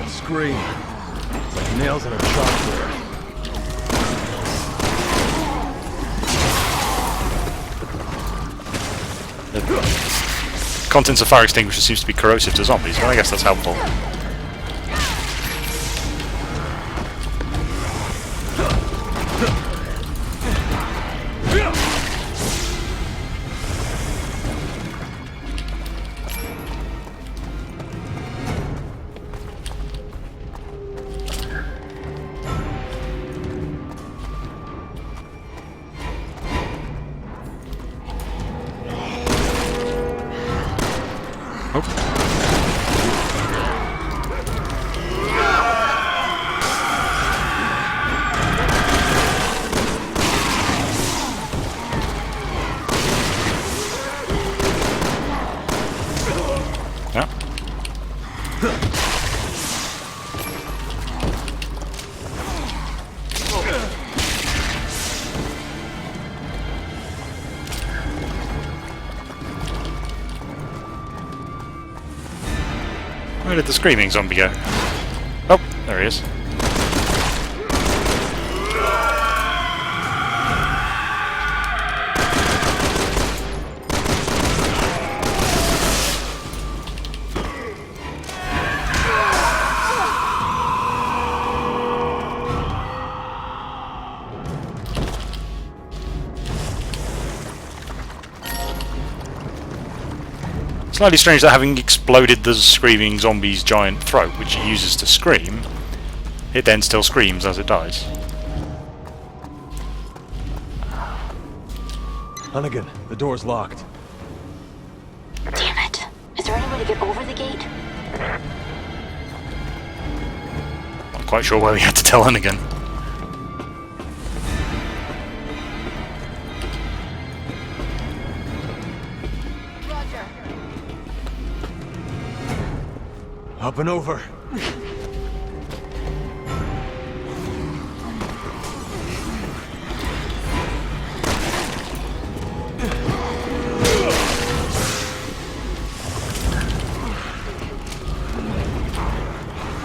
Scream. It's like nails in a chalkboard. The contents of fire extinguisher seems to be corrosive to zombies, but I guess that's helpful. Where did the screaming zombie go? Oh, there he is. Slightly strange that having exploded the screaming zombie's giant throat, which it uses to scream, it then still screams as it dies. Hunnigan, the door's locked. Damn it. Is there any way to get over the gate? Not quite sure why we had to tell Hunnigan. Up and over.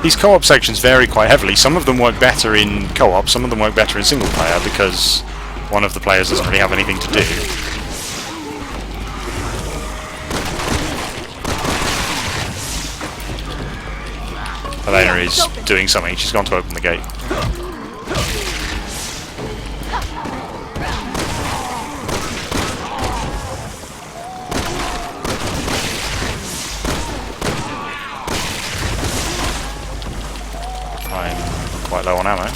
These co-op sections vary quite heavily. Some of them work better in co-op, some of them work better in single player because one of the players doesn't really have anything to do. Elena is doing something. She's gone to open the gate. I'm quite low on ammo.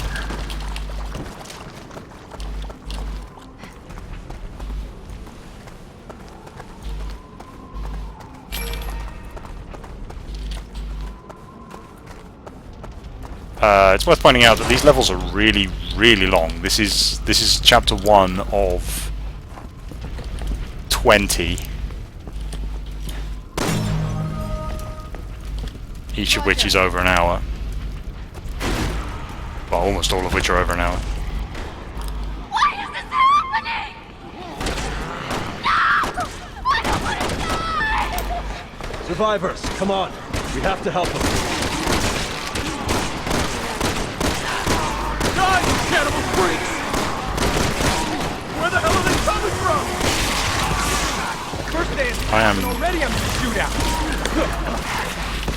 It's worth pointing out that these levels are really, really long. This is chapter 1 of 20. Each of which is over an hour. Well, almost all of which are over an hour. Why is this happening? Survivors, come on. We have to help them. Die, you cannibal freaks! Where the hell are they coming from? First day I am. already I'm in the shootout.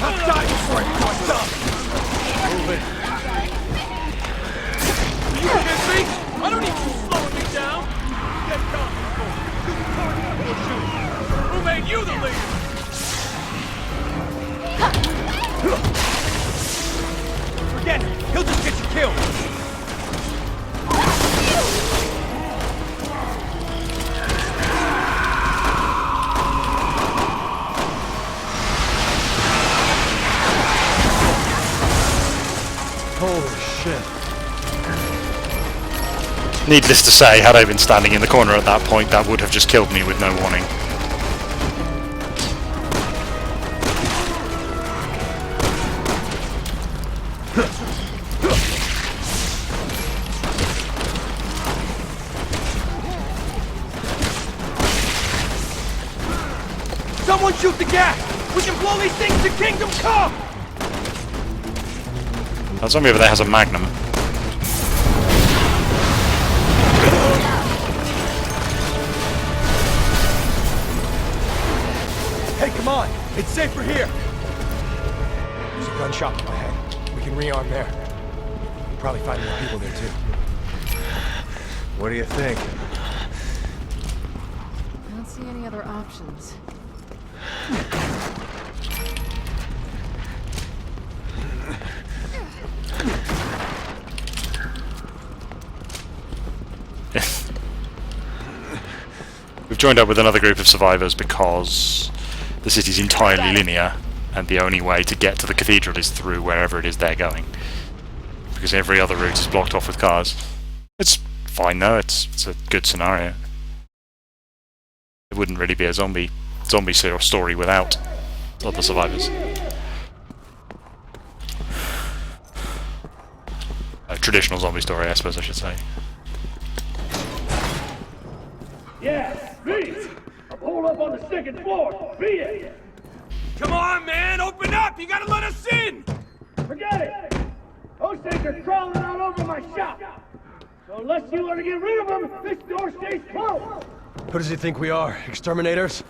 I'll die before I do what's up. Move it. You kidding me? I don't need you slowing me down. Get comfortable. Who made you the leader? Forget it. He'll just get you killed. Holy shit. Needless to say, had I been standing in the corner at that point, that would have just killed me with no warning. Someone shoot the gas! We can blow these things to Kingdom Come! That zombie over there has a magnum. Hey, come on! It's safer here! There's a gun shop up ahead. We can rearm there. We'll probably find more people there, too. What do you think? I don't see any other options. We've joined up with another group of survivors because the city's entirely linear, and the only way to get to the cathedral is through wherever it is they're going. Because every other route is blocked off with cars. It's fine though, it's a good scenario. It wouldn't really be a zombie story without other survivors. A traditional zombie story, I suppose I should say. Yeah, me! I'm holed up on the second floor! Be it! Come on, man! Open up! You gotta let us in! Forget it! Those things are crawling all over my shop! So unless you want to get rid of them, this door stays closed! Who does he think we are? Exterminators?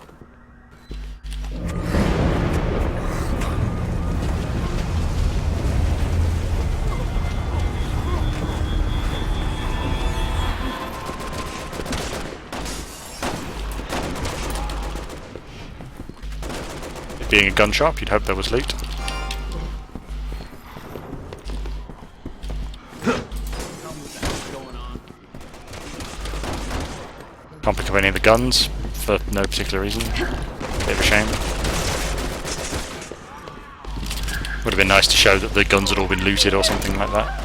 It being a gun shop, you'd hope there was loot. Can't pick up any of the guns for no particular reason. Bit of a shame. Would have been nice to show that the guns had all been looted or something like that.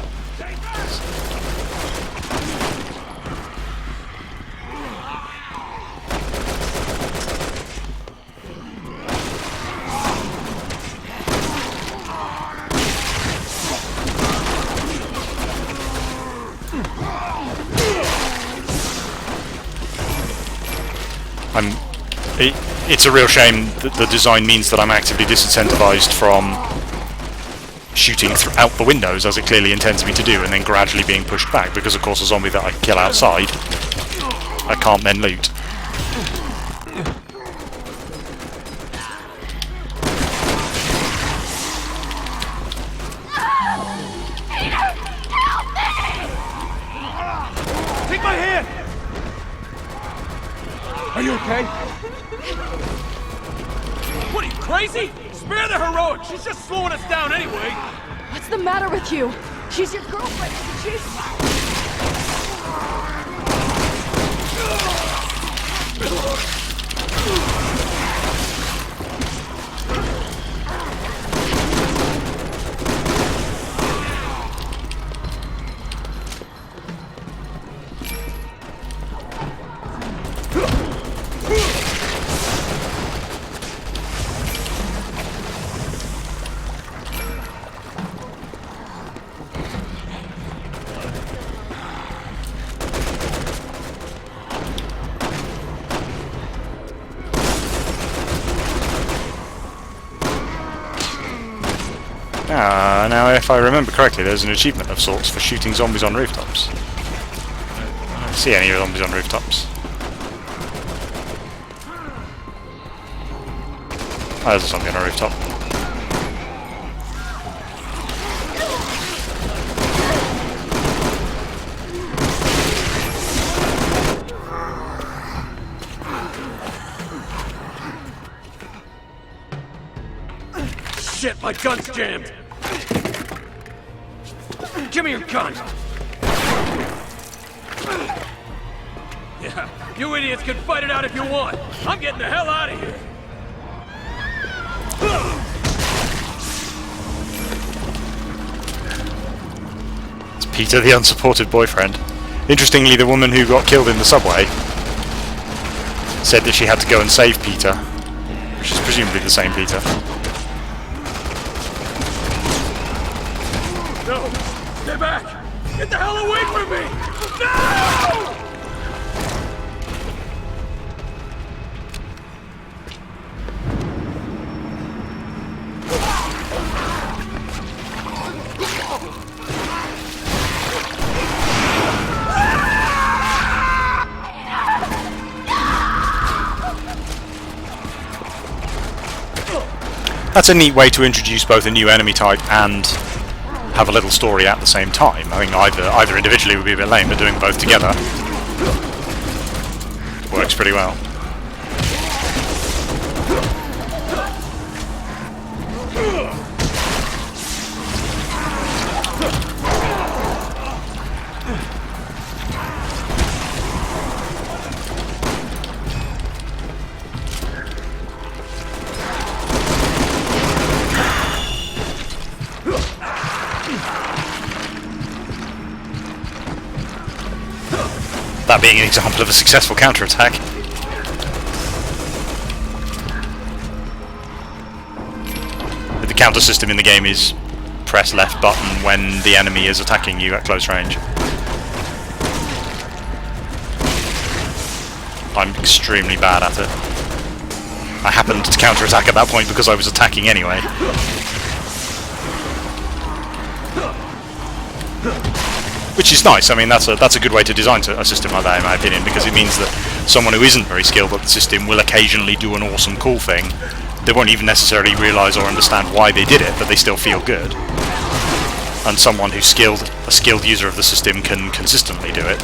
It's a real shame that the design means that I'm actively disincentivized from shooting out the windows, as it clearly intends me to do, and then gradually being pushed back, because of course a zombie that I can kill outside, I can't then loot. Take my hand! Are you okay? What, are you crazy? Spare the heroic! She's just slowing us down anyway! What's the matter with you? She's your girlfriend, isn't Now if I remember correctly, there's an achievement of sorts for shooting zombies on rooftops. I don't see any zombies on rooftops. Oh, there's a zombie on a rooftop. Shit, my gun's jammed! Give me your gun! Yeah, you idiots can fight it out if you want! I'm getting the hell out of here! It's Peter, the unsupported boyfriend. Interestingly, the woman who got killed in the subway said that she had to go and save Peter, which is presumably the same Peter. No! Stay back! Get the hell away from me! No! That's a neat way to introduce both a new enemy type and have a little story at the same time. I think either individually would be a bit lame, but doing both together works pretty well. That being an example of a successful counterattack. The counter system in the game is press left button when the enemy is attacking you at close range. I'm extremely bad at it. I happened to counterattack at that point because I was attacking anyway. Which is nice. I mean, that's a good way to design a system like that, in my opinion, because it means that someone who isn't very skilled at the system will occasionally do an awesome, cool thing. They won't even necessarily realise or understand why they did it, but they still feel good. And someone who's a skilled user of the system can consistently do it.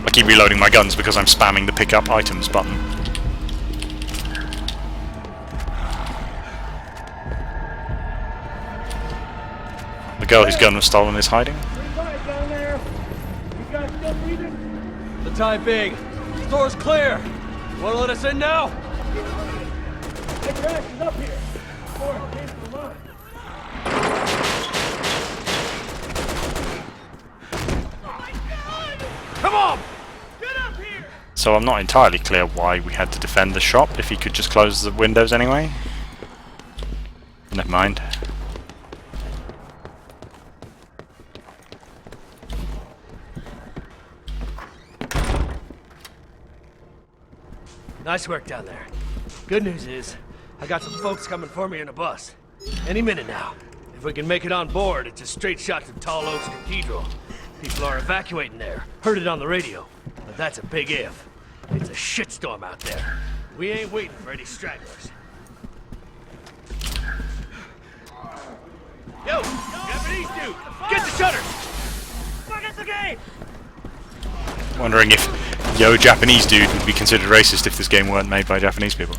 I keep reloading my guns because I'm spamming the pick up items button. The girl whose gun was stolen is hiding. The time being. Door's clear. Wanna let us in now? Get your asses up here. Before it came from mine. Come on! So I'm not entirely clear why we had to defend the shop if he could just close the windows anyway. Never mind. Nice work down there. Good news is, I got some folks coming for me in a bus. Any minute now. If we can make it on board, it's a straight shot to Tall Oaks Cathedral. People are evacuating there. Heard it on the radio. But that's a big if. It's a shitstorm out there. We ain't waiting for any stragglers. Yo, Japanese dude! Get the shutter! Get the gate! Wondering if Yo Japanese dude would be considered racist if this game weren't made by Japanese people.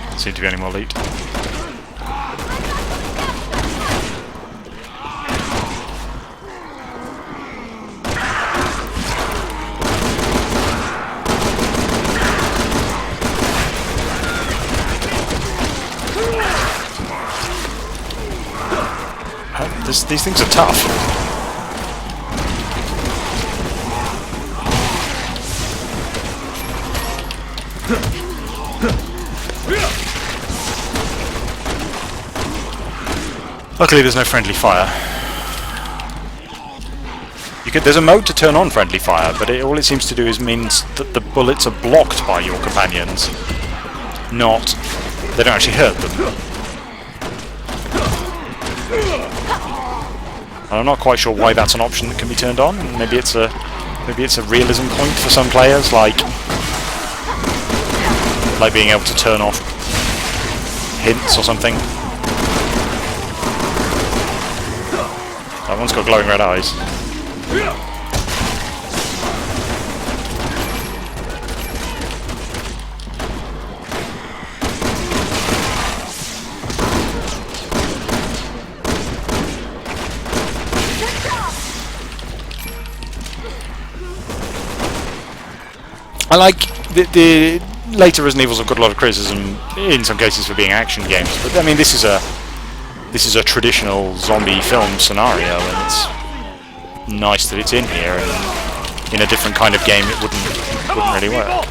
Doesn't seem to be any more loot. These things are tough. Luckily there's no friendly fire. There's a mode to turn on friendly fire, but all it seems to do is means that the bullets are blocked by your companions, not... they don't actually hurt them. And I'm not quite sure why that's an option that can be turned on. Maybe it's a realism point for some players, like being able to turn off hints or something. That one's got glowing red eyes. I like the later Resident Evils have got a lot of criticism in some cases for being action games, but I mean this is a traditional zombie film scenario, and it's nice that it's in here. And in a different kind of game, it wouldn't really work.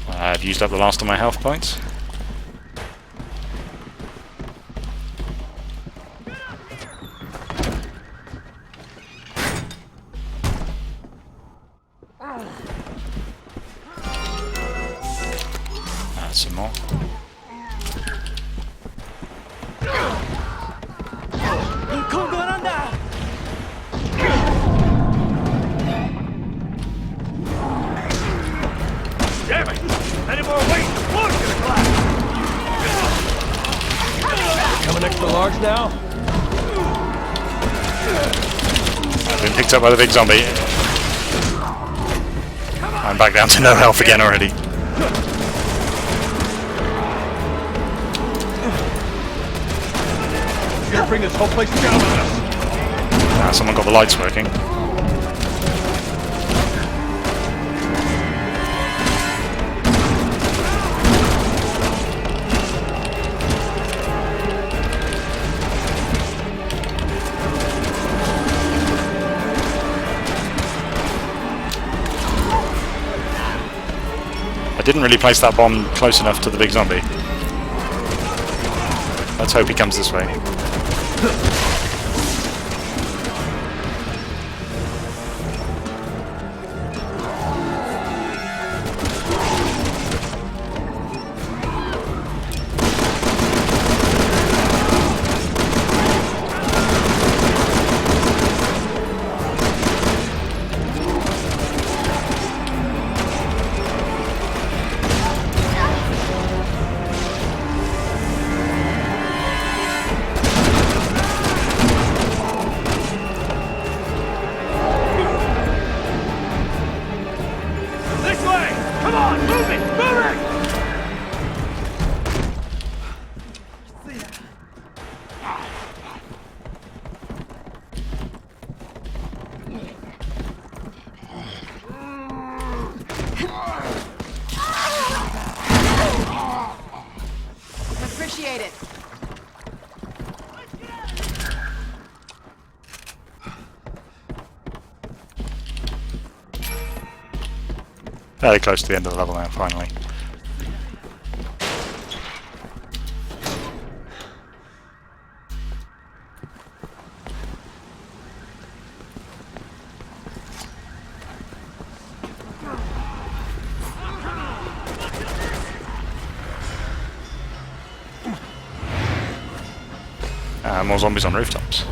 I've used up the last of my health points. Some more. Damn it! Any more weight, the floor's gonna collapse! Coming next to large now? I've been picked up by the big zombie. I'm back down to no health again already. You're gonna bring this whole place down on us! Ah, someone got the lights working. I didn't really place that bomb close enough to the big zombie. Let's hope he comes this way. Appreciate it. Fairly close to the end of the level now, finally. More zombies on rooftops.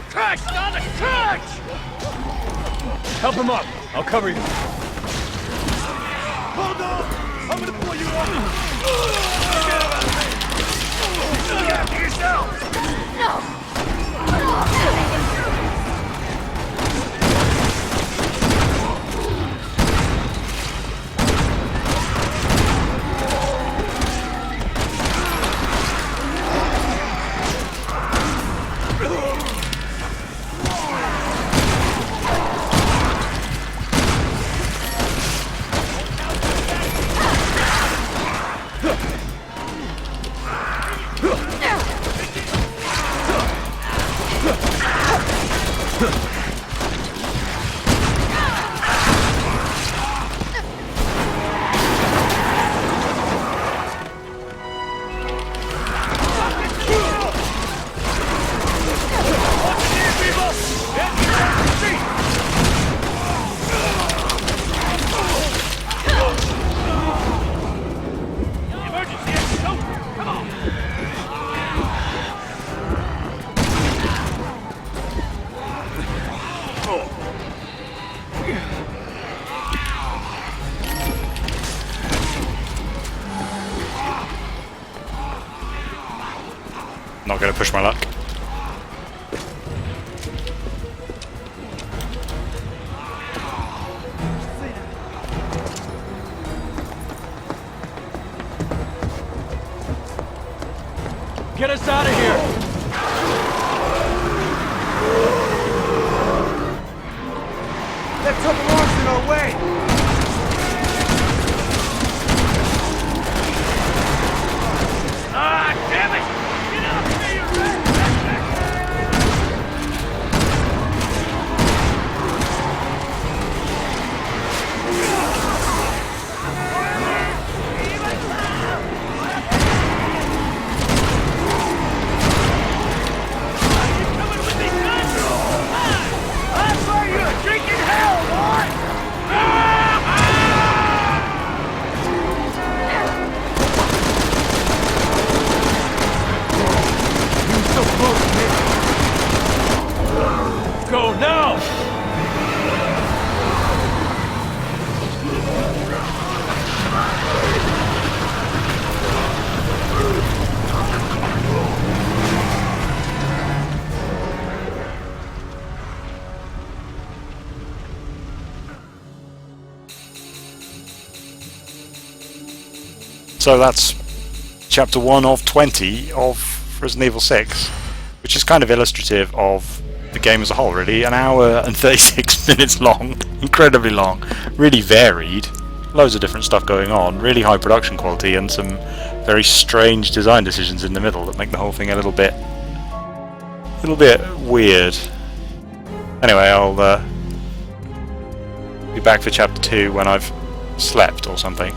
Crash! Not a crash! Help him up! I'll cover you. Hold on! I'm gonna pull you up! Look after yourself! to push my luck. Get us out of here! That took Lawrence in our way! Ah, damn it! Get out of here, you rat! That's where you're drinking hell, boy! So close, man. Go now! So that's chapter 1 of 20 of Resident Evil 6, which is kind of illustrative of the game as a whole, really. An hour and 36 minutes long, incredibly long, really varied, loads of different stuff going on, really high production quality, and some very strange design decisions in the middle that make the whole thing a little bit weird. Anyway, I'll be back for chapter 2 when I've slept or something.